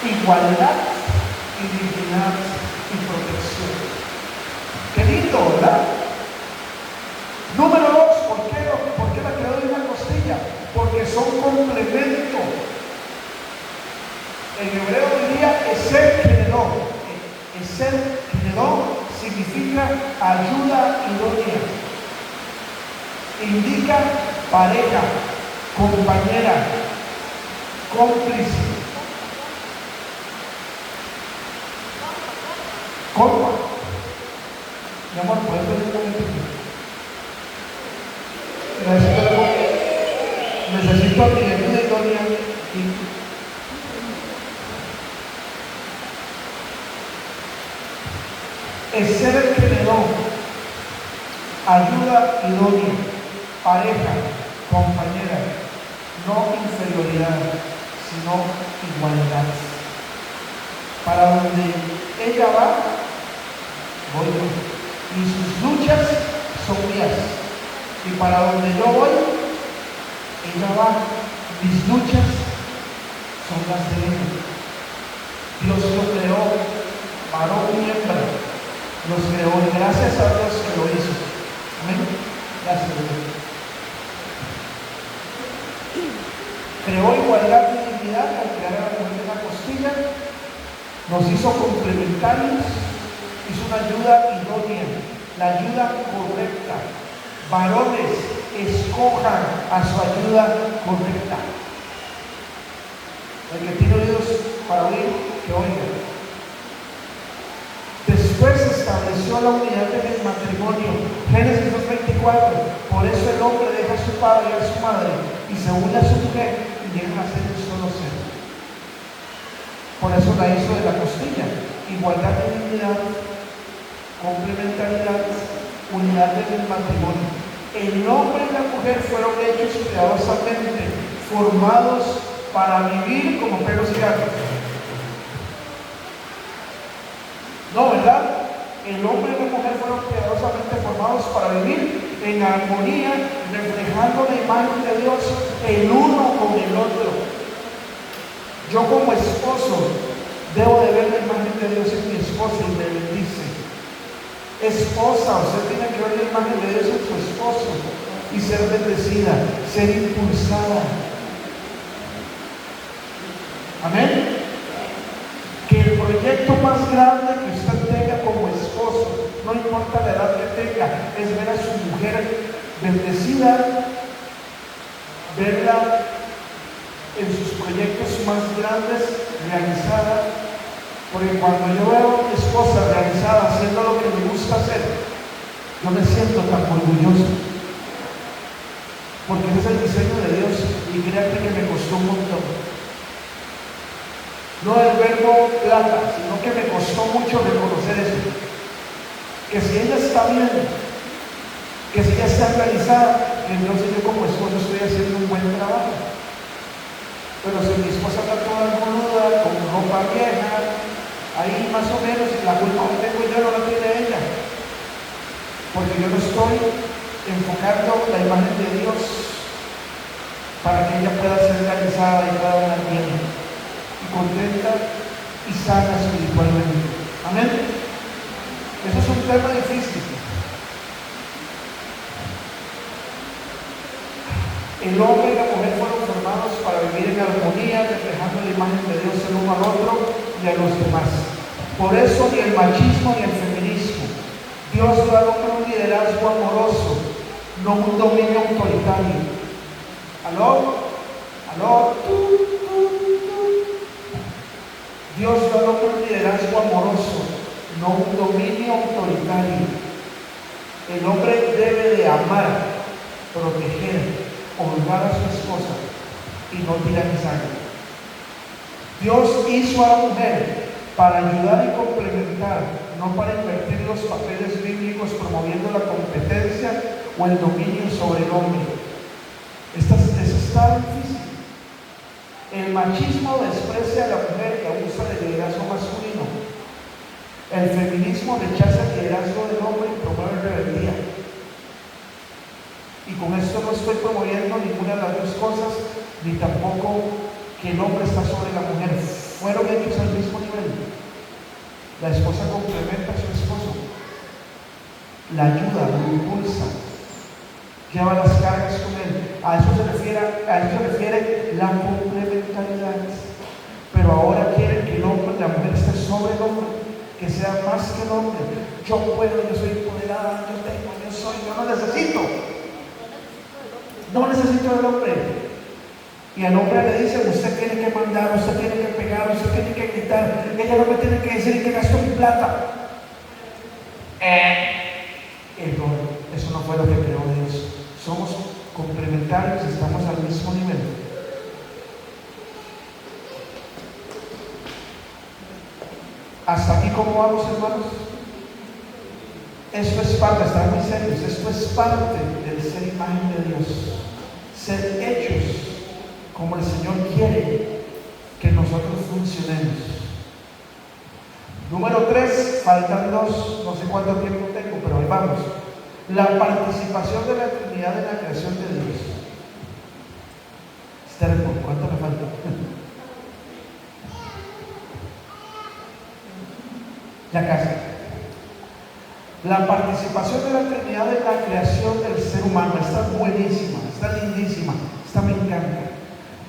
Igualdad y dignidad y protección. Qué lindo, ¿verdad? Número 2, ¿por qué la creó de una costilla? Porque son complemento. En hebreo diría eser generó. Eser generó significa ayuda idónea. Indica pareja, compañera, cómplice. Compa. Mi amor, ¿puedes venir un momentito? Necesito mi ayuda idónea. Es ser el generador, ayuda idónea, pareja, compañera, no inferioridad, sino igualdad. Para donde ella va, voy yo. Y sus luchas son mías. Y para donde yo voy, ella va. Mis luchas son las de ella. Dios lo creó, varón y hembra. Los creó y gracias a Dios que lo hizo. Amén. Gracias a Dios. Creó igualdad y dignidad al crear a la mujer de la costilla. Nos hizo complementarios. Hizo una ayuda idónea, la ayuda correcta. Varones, escojan a su ayuda correcta. El que tiene oídos para oír, que oiga. Después se estableció la unidad en el matrimonio. Génesis 2:24. Por eso el hombre deja a su padre y a su madre y se une a su mujer y llegan a ser un solo ser. Por eso la hizo de la costilla. Igualdad de dignidad, complementariedad, unidad en el matrimonio. El hombre y la mujer fueron hechos cuidadosamente, formados para vivir como perros y gatos. No, ¿verdad? El hombre y la mujer fueron cuidadosamente formados para vivir en armonía, reflejando la imagen de Dios el uno con el otro. Yo como esposo debo de ver la imagen de Dios en mi esposa y me bendice. Esposa, usted tiene que ver la imagen de Dios en su esposo y ser bendecida, ser impulsada. Amén. Que el proyecto más grande que usted tenga como esposo, no importa la edad que tenga, es ver a su mujer bendecida, verla en sus proyectos más grandes realizada. Porque cuando yo veo a mi esposa realizada haciendo lo que me gusta hacer, yo me siento tan orgulloso, porque ese es el diseño de Dios y créanme que me costó un montón. No el verbo plata, sino que me costó mucho reconocer eso. Que si ella está bien, que si ella está realizada, entonces yo como esposo estoy haciendo un buen trabajo. Pero si mi esposa está toda desnuda, con ropa vieja, ahí más o menos la culpa que tengo yo no la tiene ella. Porque yo no estoy enfocando la imagen de Dios para que ella pueda ser realizada y pueda andar bien y contenta y sana espiritualmente. Amén. Eso es un tema difícil. El hombre y la mujer fueron formados para vivir en armonía, reflejando la imagen de Dios el uno al otro y a los demás. Por eso ni el machismo ni el feminismo. Dios da al hombre un liderazgo amoroso, no un dominio autoritario. ¿Aló? ¿Aló? Dios da al hombre un liderazgo amoroso, no un dominio autoritario. El hombre debe de amar, proteger, honrar a su esposa y no tiranizarla. Dios hizo a la mujer para ayudar y complementar, no para invertir los papeles bíblicos promoviendo la competencia o el dominio sobre el hombre. Eso está difícil. El machismo desprecia a la mujer y abusa del liderazgo masculino. El feminismo rechaza el liderazgo del hombre y promueve rebeldía. Y con esto no estoy promoviendo ninguna de las dos cosas, ni tampoco que el hombre está sobre la mujer. Fueron hechos al mismo nivel. La esposa complementa a su esposo, la ayuda, la impulsa, lleva las cargas con él. A eso se refiere la complementariedad. Pero ahora quieren que el hombre, la mujer esté sobre el hombre, que sea más que el hombre. Yo puedo, yo soy empoderada, yo tengo, yo soy, yo no necesito. No necesito del hombre. Y al hombre le dicen, usted tiene que mandar, usted tiene que pegar, usted tiene que gritar, ella no me tiene que decir que gastó mi plata. Error, eso no fue lo que creó Dios. Somos complementarios, estamos al mismo nivel. ¿Hasta aquí cómo vamos, hermanos? Esto es parte, están muy serios, esto es parte del ser imagen de Dios. Ser hechos como el Señor quiere que nosotros funcionemos. Número 3, faltan 2, no sé cuánto tiempo tengo, pero ahí vamos. La participación de la Trinidad en la creación de Dios. Esther, ¿cuánto me falta? Ya casi. La participación de la Trinidad en la creación del ser humano está buenísima, está lindísima, esta me encanta.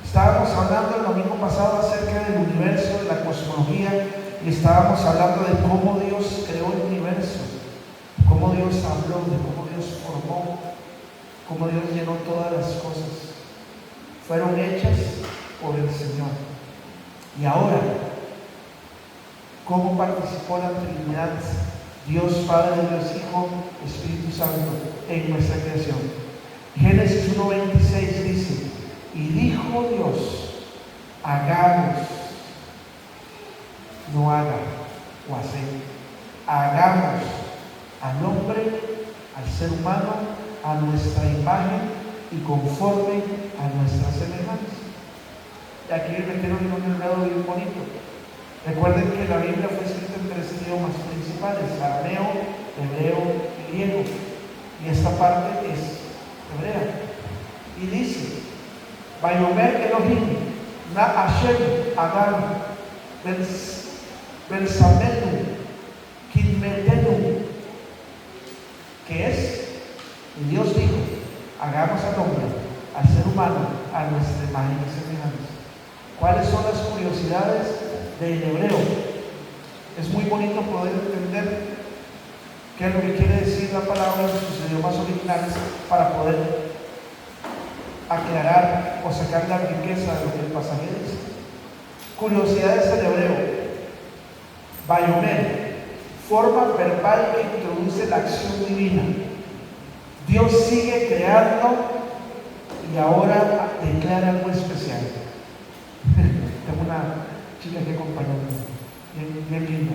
Estábamos hablando el domingo pasado acerca del universo, de la cosmología, y estábamos hablando de cómo Dios creó el universo, cómo Dios habló, de cómo Dios formó, cómo Dios llenó todas las cosas. Fueron hechas por el Señor. Y ahora, ¿cómo participó la Trinidad? Dios Padre, Dios Hijo, Espíritu Santo en nuestra creación. Génesis 1:26 dice: y dijo Dios, hagamos, no haga o hacer, hagamos al hombre, al ser humano, a nuestra imagen y conforme a nuestra semejanza. Y aquí me quiero ir a un enredo bien bonito. Recuerden que la Biblia fue escrita en 3 idiomas principales: arameo, hebreo y griego. Y esta parte es hebrea. Y dice: Vayomer Elohim, Hashem, Adán, Belsamenu, Kidmetenu, que es, y Dios dijo, hagamos al hombre, al ser humano, a nuestra imagen y semejanza. ¿Cuáles son las curiosidades del hebreo? Es muy bonito poder entender qué es lo que quiere decir la palabra en sus idiomas originales para poder aclarar o sacar la riqueza de lo que el pasaje dice. Curiosidades del hebreo. Bayomer, forma verbal que introduce la acción divina. Dios sigue creando y ahora declara algo especial. Tengo una chica que acompaña bien linda.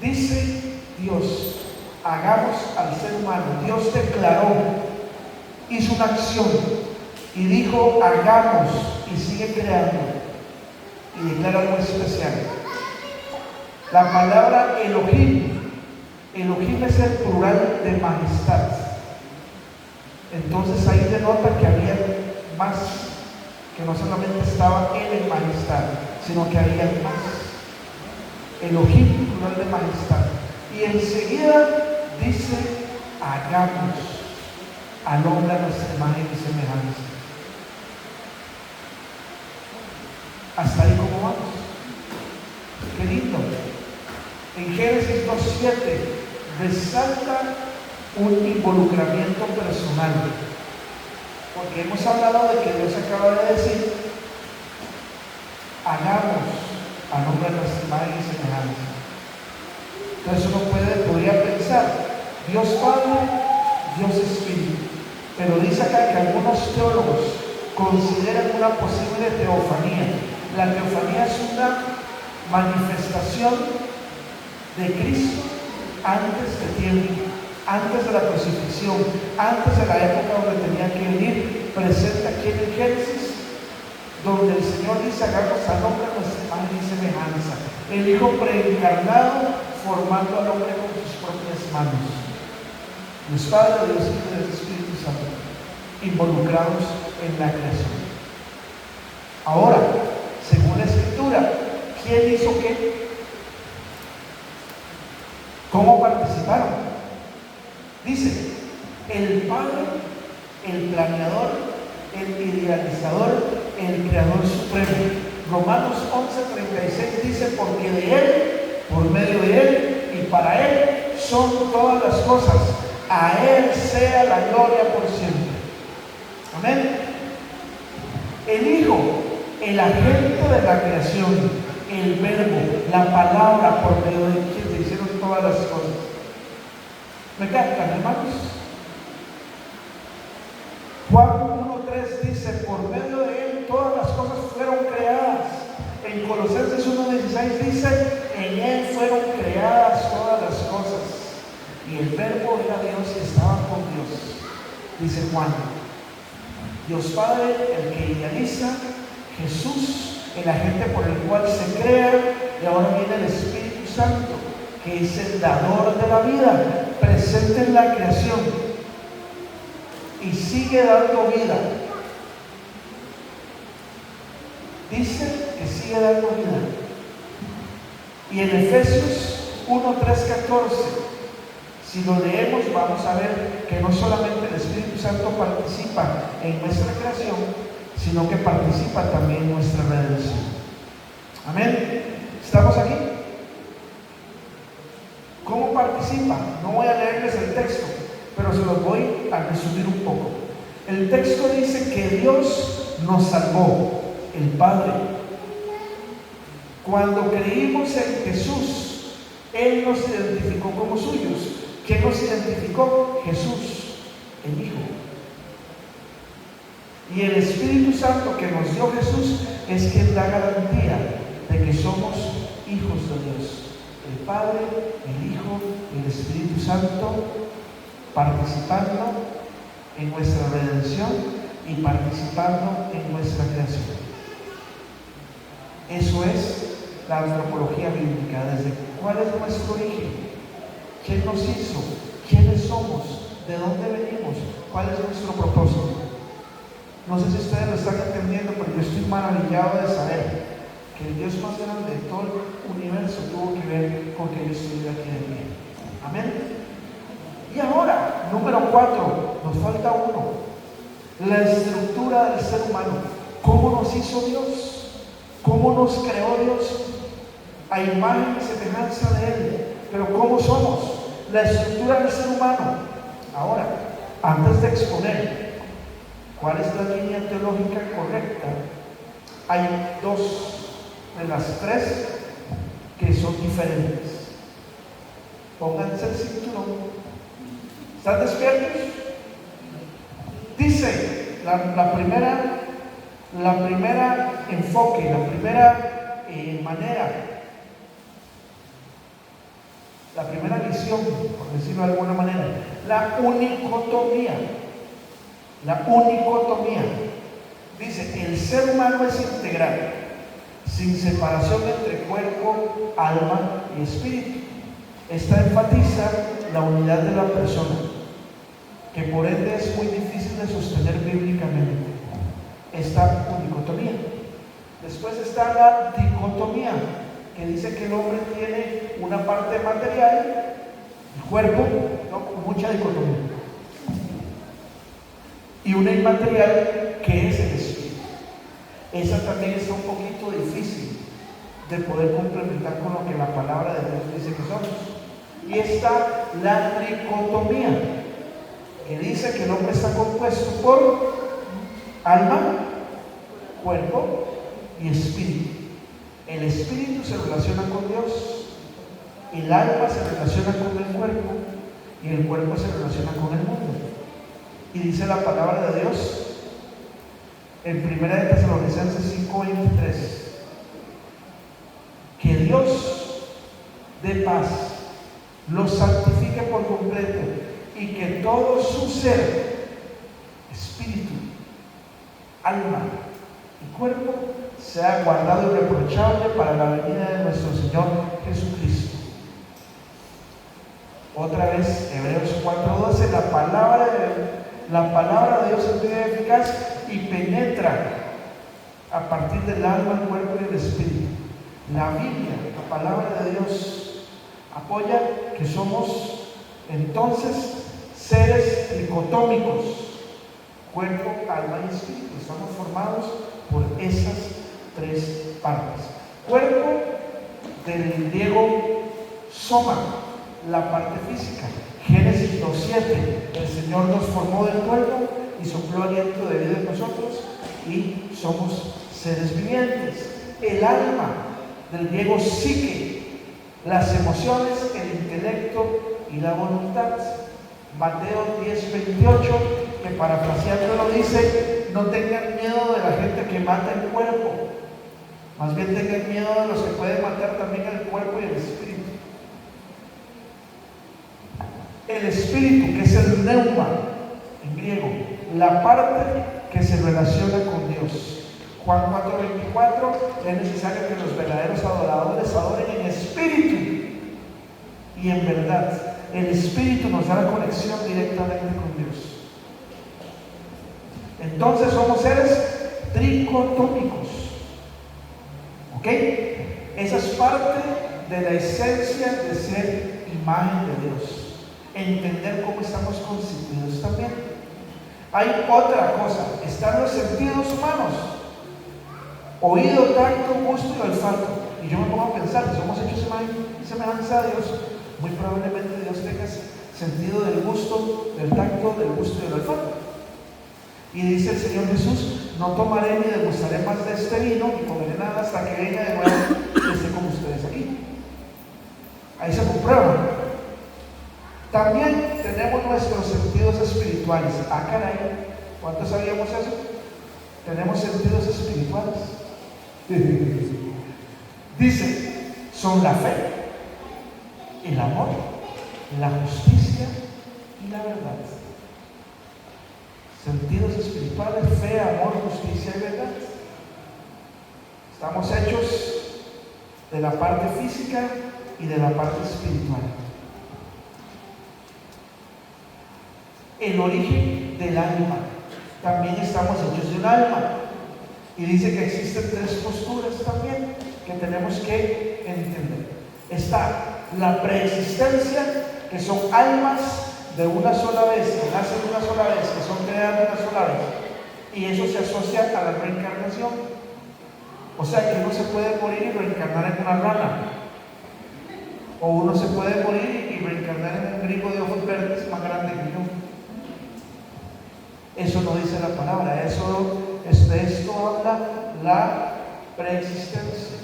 Dice Dios, hagamos al ser humano. Dios declaró, hizo una acción y dijo, hagamos, y sigue creando y declara algo especial. La palabra Elohim es el plural de majestad. Entonces ahí denota que había más, que no solamente estaba Él en majestad, sino que había más. Elohim, plural de majestad. Y enseguida dice, hagamos al hombre a nuestra imagen y semejanza. Hasta ahí como vamos. Qué lindo. En Génesis 2:7 resalta un involucramiento personal, porque hemos hablado de que Dios acaba de decir, hagamos al hombre a nuestra imagen y semejanza. Entonces uno podría pensar, Dios Padre, Dios Espíritu, pero dice acá que algunos teólogos consideran una posible teofanía. La teofanía es una manifestación de Cristo antes de tiempo, antes de la crucifixión, antes de la época donde tenía que venir, presente aquí en el Génesis, donde el Señor dice, hagamos al hombre a nuestra imagen y semejanza. El Hijo preencarnado formando al hombre con sus propias manos. Dios Padre, Dios Hijo y Dios Espíritu Santo, involucrados en la creación. Ahora, según la Escritura, ¿quién hizo qué? ¿Cómo participaron? Dice, el Padre, el planeador, el idealizador, el creador supremo. Romanos 11:36 dice, porque de Él, por medio de Él y para Él son todas las cosas. A Él sea la gloria por siempre. Amén. El Hijo, el agente de la creación, el verbo, la palabra por medio de quien se hicieron todas las cosas. ¿Me captan, hermanos? Juan 1:3 dice, por medio de Él todas las cosas fueron creadas. En Colosenses 1:16 dice, en Él fueron creadas todas las cosas. Y el verbo era Dios y estaba con Dios. Dice Juan, Dios Padre, el que idealiza, Jesús, el agente por el cual se crea, y ahora viene el Espíritu Santo, que es el dador de la vida, presente en la creación y sigue dando vida. Dice que sigue dando vida. Y en Efesios 1:3-14, si lo leemos, vamos a ver que no solamente el Espíritu Santo participa en nuestra creación, sino que participa también en nuestra redención. Amén. ¿Estamos aquí? ¿Cómo participa? No voy a leerles el texto, pero se los voy a resumir un poco. El texto dice que Dios nos salvó, el Padre. Cuando creímos en Jesús, Él nos identificó como suyos. ¿Quién nos identificó? Jesús, el Hijo. Y el Espíritu Santo que nos dio Jesús es quien da garantía de que somos hijos de Dios. El Padre, el Hijo y el Espíritu Santo participando en nuestra redención y participando en nuestra creación. Eso es la antropología bíblica. ¿Cuál es nuestro origen? ¿Quién nos hizo? ¿Quiénes somos? ¿De dónde venimos? ¿Cuál es nuestro propósito? No sé si ustedes lo están entendiendo, pero yo estoy maravillado de saber que el Dios más grande de todo el universo tuvo que ver con que yo estuviera aquí de pie. Amén. Y ahora, número 4, nos falta uno. La estructura del ser humano. ¿Cómo nos hizo Dios? ¿Cómo nos creó Dios? A imagen y semejanza de Él. Pero ¿cómo somos? La estructura del ser humano. Ahora, antes de exponer cuál es la línea teológica correcta, hay 2 de las 3 que son diferentes. Pónganse el cinturón. ¿Están despiertos? Dice la primera enfoque, la primera manera, la primera visión, por decirlo de alguna manera, la unicotomía. La unicotomía. Dice, el ser humano es integral, sin separación entre cuerpo, alma y espíritu. Esta enfatiza la unidad de la persona, que por ende es muy difícil de sostener bíblicamente. Esta unicotomía. Después está la dicotomía, que dice que el hombre tiene una parte material, el cuerpo, ¿no? Mucha dicotomía, y una inmaterial, que es el espíritu. Esa también está un poquito difícil de poder complementar con lo que la palabra de Dios dice que somos. Y está la tricotomía, que dice que el hombre está compuesto por alma, cuerpo y espíritu. El espíritu se relaciona con Dios, el alma se relaciona con el cuerpo y el cuerpo se relaciona con el mundo. Y dice la palabra de Dios en 1 Tesalonicenses 5:23, que Dios de paz los santifique por completo y que todo su ser, espíritu, alma y cuerpo, sea guardado irreprochable para la venida de nuestro Señor Jesucristo. Otra vez, Hebreos 4:12, la palabra de Dios es bien eficaz y penetra a partir del alma, el cuerpo y el espíritu. La Biblia, la palabra de Dios, apoya que somos entonces seres tricotómicos, cuerpo, alma y espíritu. Estamos formados por esas 3 partes. Cuerpo, del griego soma, la parte física. Génesis 2:7, el Señor nos formó del cuerpo y sopló aliento de vida en nosotros y somos seres vivientes. El alma, del griego psique, las emociones, el intelecto y la voluntad. Mateo 10:28, que parafraseándolo dice, no tengan miedo de la gente que mata el cuerpo, más bien tengan miedo de los que pueden matar también el cuerpo y el espíritu. El espíritu, que es el neuma en griego, la parte que se relaciona con Dios. Juan 4:24, es necesario que los verdaderos adoradores adoren en espíritu y en verdad. El espíritu nos da la conexión directamente con Dios. Entonces somos seres tricotómicos. ¿Ok? Esa es parte de la esencia de ser imagen de Dios. Entender cómo estamos constituidos también. Hay otra cosa, están los sentidos humanos: oído, tacto, gusto y olfato. Y yo me pongo a pensar, si somos hechos imagen y semejanza a Dios, muy probablemente Dios tenga sentido del gusto, del tacto, del gusto y del olfato. Y dice el Señor Jesús: no tomaré ni degustaré más de este vino ni comeré nada hasta que venga de nuevo y esté con ustedes aquí. Ahí se comprueba. También tenemos nuestros sentidos espirituales. Ah, caray, ¿cuántos sabíamos eso? Tenemos sentidos espirituales. Dice, son la fe, el amor, la justicia y la verdad. Sentidos espirituales: fe, amor, justicia y verdad. Estamos hechos de la parte física y de la parte espiritual. El origen del alma. también estamos hechos de un alma. Y dice que existen 3 posturas también que tenemos que entender. Está la preexistencia, que son almas de una sola vez, que nacen de una sola vez, que son creadas de una sola vez. Y eso se asocia a la reencarnación. O sea que uno se puede morir y reencarnar en una rana. O uno se puede morir y reencarnar en un gringo de ojos verdes más grande que yo. Eso no dice la palabra. De esto habla la preexistencia.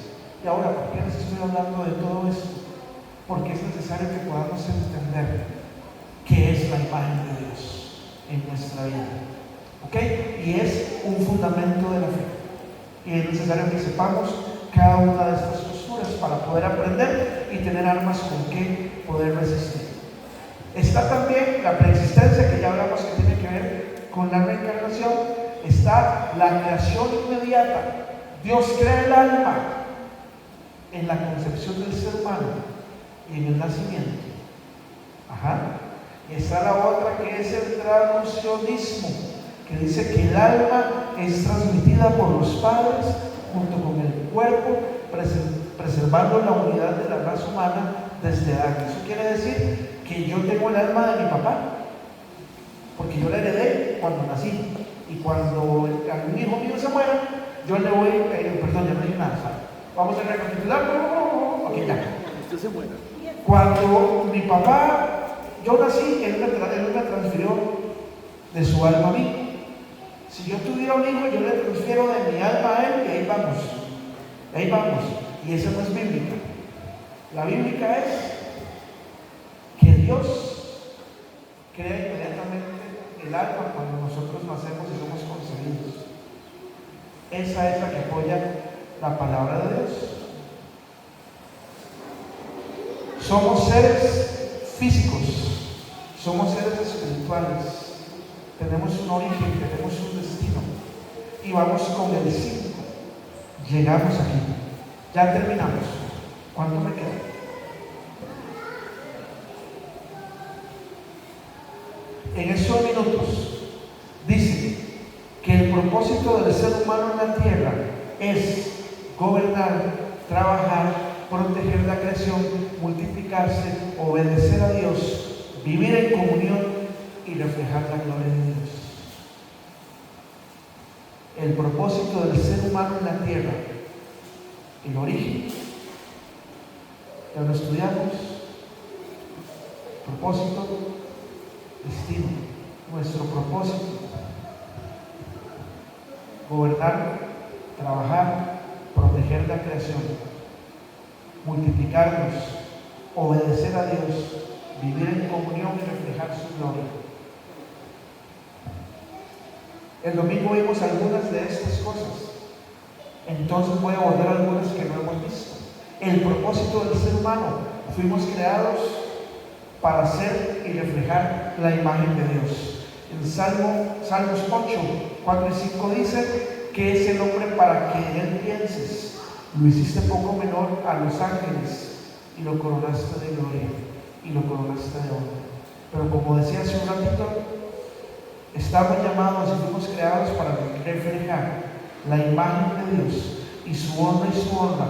Y ahora, ¿por qué les estoy hablando de todo esto? Porque es necesario que podamos entender qué es la imagen de Dios en nuestra vida. ¿Ok? Y es un fundamento de la fe. Y es necesario que sepamos cada una de estas posturas para poder aprender y tener armas con que poder resistir. Está también la preexistencia, que ya hablamos que tiene que ver con la reencarnación. Está la creación inmediata. Dios crea el alma en la concepción del ser humano y en el nacimiento. Y está la otra, que es el transfusionismo, que dice que el alma es transmitida por los padres junto con el cuerpo, preservando la unidad de la raza humana desde Adán. Eso quiere decir que yo tengo el alma de mi papá, porque yo la heredé cuando nací. Y cuando algún hijo mío se muera, yo le voy, perdón, ya no hay nada. Vamos a recapitular. Ok, ya. Usted se muera. Cuando mi papá, yo nací, él me transfirió de su alma a mí. Si yo tuviera un hijo, yo le transfiero de mi alma a él, y ahí vamos. Ahí vamos. Y eso no es bíblica. La bíblica es que Dios crea inmediatamente el alma cuando nosotros nacemos y somos concebidos. Esa es la que apoya la palabra de Dios. Somos seres físicos, somos seres espirituales, tenemos un origen, tenemos un destino, y vamos con el 5. Llegamos aquí, ya terminamos. ¿Cuánto me queda? En esos minutos dice que el propósito del ser humano en la tierra es gobernar, trabajar, proteger la creación, multiplicarse, obedecer a Dios, vivir en comunión y reflejar la gloria de Dios. El propósito del ser humano en la tierra, el origen, ya lo estudiamos. Propósito, destino, nuestro propósito: gobernar, trabajar, proteger la creación, multiplicarnos, obedecer a Dios, vivir en comunión y reflejar su gloria. El domingo vimos algunas de estas cosas, entonces voy a volver a algunas que no hemos visto. El propósito del ser humano: fuimos creados para ser y reflejar la imagen de Dios. En Salmos 8, 4 y 5 dice que es el hombre para que en él pienses. Lo hiciste poco menor a los ángeles y lo coronaste de gloria y lo coronaste de honra. Pero como decía hace un ratito, estamos llamados y fuimos creados para reflejar la imagen de Dios y su honra y su honra,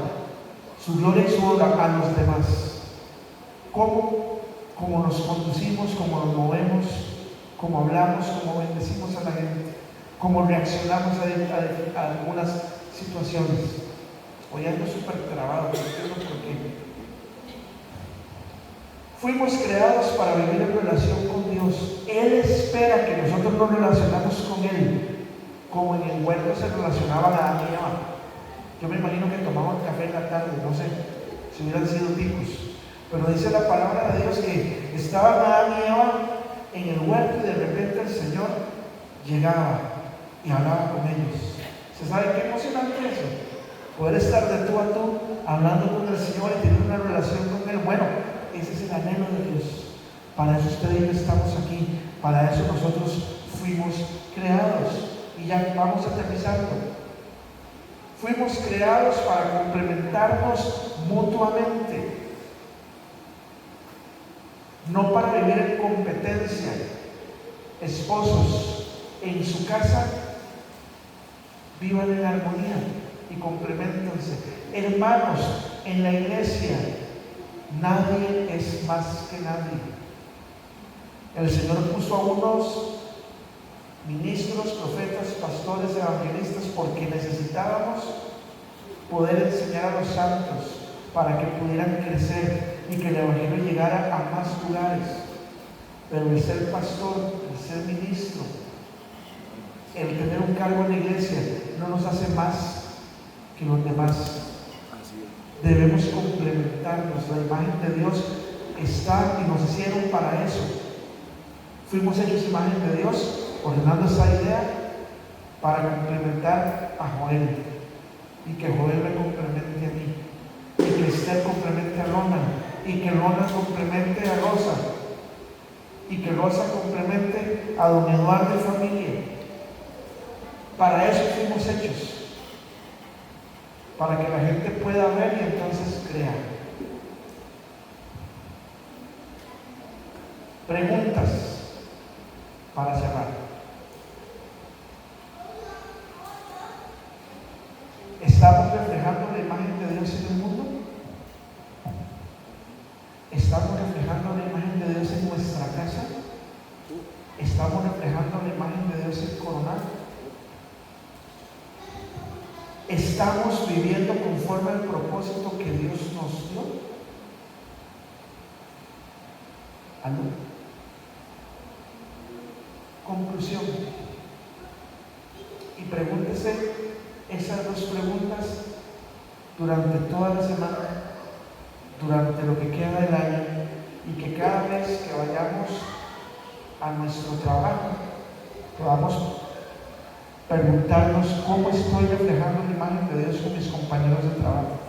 su gloria y su honra a los demás. Cómo nos conducimos, cómo nos movemos, cómo hablamos, cómo bendecimos a la gente, cómo reaccionamos a algunas situaciones. Hoy ando súper trabado, no entiendo por qué. Fuimos creados para vivir en relación con Dios. Él espera que nosotros nos relacionamos con Él, como en el huerto se relacionaban Adán y Eva. Yo me imagino que tomaban café en la tarde, no sé si hubieran sido ticos, pero dice la palabra de Dios que estaban Adán y Eva en el huerto y de repente el Señor llegaba y hablaba con ellos. ¿Se sabe qué emocionante es eso? Poder estar de tú a tú hablando con el Señor y tener una relación con Él. Bueno, ese es el anhelo de Dios. Para eso usted y yo estamos aquí, para eso nosotros fuimos creados. Y ya vamos a aterrizarlo. Fuimos creados para complementarnos mutuamente, no para vivir en competencia. Esposos, en su casa, vivan en armonía y compleméntense. Hermanos, en la iglesia nadie es más que nadie. El Señor puso a unos ministros, profetas, pastores, evangelistas, porque necesitábamos poder enseñar a los santos para que pudieran crecer y que el evangelio llegara a más lugares. Pero el ser pastor, el ser ministro, el tener un cargo en la iglesia no nos hace más que los demás. Debemos complementarnos. La imagen de Dios está y nos hicieron para eso. Fuimos hechos imagen de Dios, ordenando esa idea para complementar a Joel, y que Joel me complemente a mí, y que Esther complemente a Ronan, y que Ronan complemente a Rosa, y que Rosa complemente a don Eduardo y familia. Para eso fuimos hechos, para que la gente pueda ver y entonces crear. Preguntas para cerrar. ¿Estamos reflejando la imagen de Dios en el mundo? ¿Estamos reflejando la imagen de Dios en nuestra casa? ¿Estamos reflejando la imagen de Dios en Coronado? ¿Estamos viviendo conforme al propósito que Dios nos dio? ¿Aló? Conclusión. Y pregúntese esas dos preguntas durante toda la semana, durante lo que queda del año, y que cada vez que vayamos a nuestro trabajo podamos preguntarnos cómo estoy reflejando la imagen de Dios con mis compañeros de trabajo.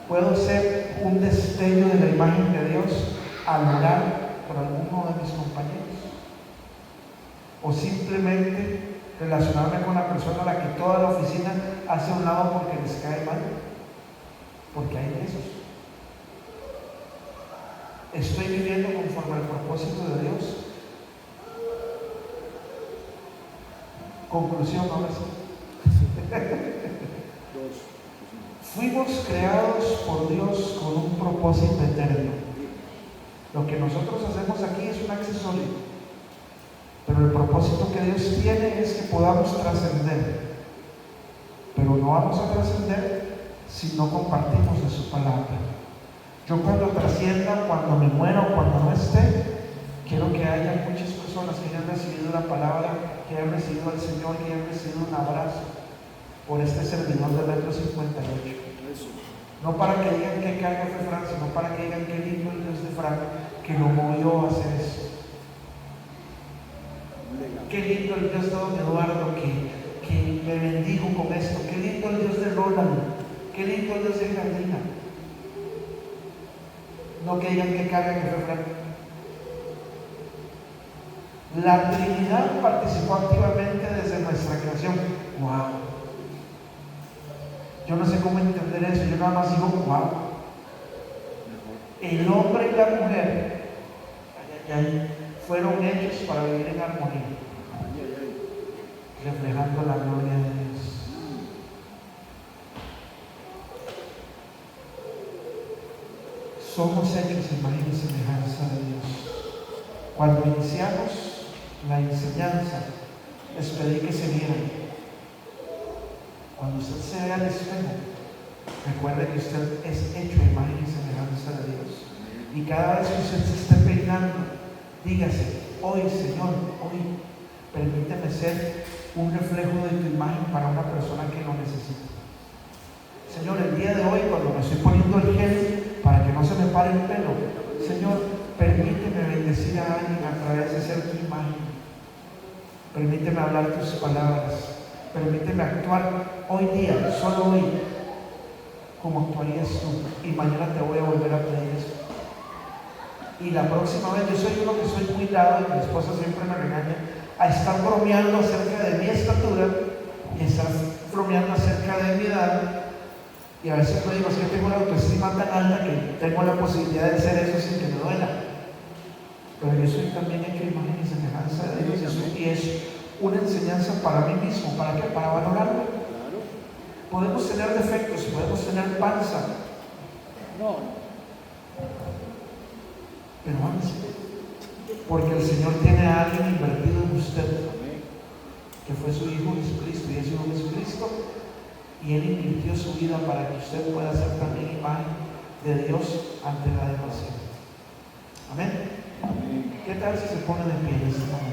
¿Puedo ser un destello de la imagen de Dios al orar por alguno de mis compañeros? ¿O simplemente relacionarme con la persona a la que toda la oficina hace a un lado porque les cae mal? Porque hay de esos. ¿Estoy viviendo conforme al propósito de Dios? Conclusión, ahora sí. Fuimos creados por Dios con un propósito eterno. Lo que nosotros hacemos aquí es un accesorio, pero el propósito que Dios tiene es que podamos trascender. Pero no vamos a trascender si no compartimos de su palabra. Yo cuando trascienda, cuando me muera o cuando no esté, quiero que haya muchas personas que hayan recibido la palabra, que hayan recibido al Señor, que hayan recibido un abrazo por este servidor de Metro 58. No para que digan qué carga fue Frank, sino para que digan qué lindo el Dios de Frank que lo movió a hacer eso. Qué lindo el Dios de don Eduardo que me bendijo con esto. Qué lindo el Dios de Roland. Qué lindo el Dios de Jardina. No que digan qué carga que fue Frank. La Trinidad participó activamente desde nuestra creación. ¡Wow! Yo no sé cómo entender eso, yo nada más digo wow. El hombre y la mujer fueron hechos para vivir en armonía, reflejando la gloria de Dios. Somos hechos imagen y semejanza de Dios. Cuando iniciamos la enseñanza, les pedí que se vieran. Cuando usted se vea al espejo, recuerde que usted es hecho a imagen y semejanza de Dios. Y cada vez que usted se esté peinando, dígase: hoy, Señor, hoy, permíteme ser un reflejo de tu imagen para una persona que lo necesita. Señor, el día de hoy, cuando me estoy poniendo el gel para que no se me pare el pelo, Señor, permíteme bendecir a alguien a través de ser tu imagen. Permíteme hablar tus palabras. Permíteme actuar hoy día, solo hoy, como actuarías tú. Y mañana te voy a volver a pedir eso. Y la próxima vez, yo soy uno que soy muy dado, y mi esposa siempre me regaña, a estar bromeando acerca de mi estatura y estar bromeando acerca de mi edad. Y a veces me digo, es que tengo una autoestima tan alta que tengo la posibilidad de hacer eso sin que me duela. Pero yo soy también hecho imagen y semejanza de Dios, y es una enseñanza para mí mismo. ¿Para qué? Para valorarme. Podemos tener defectos, podemos tener panza. Pero ámese, porque el Señor tiene a alguien invertido en usted, que fue su Hijo Jesucristo, y es su Hijo Jesucristo, y Él invirtió su vida para que usted pueda ser también imagen de Dios ante la demás gente. Amén. ¿Qué tal si se ponen de pie en este momento?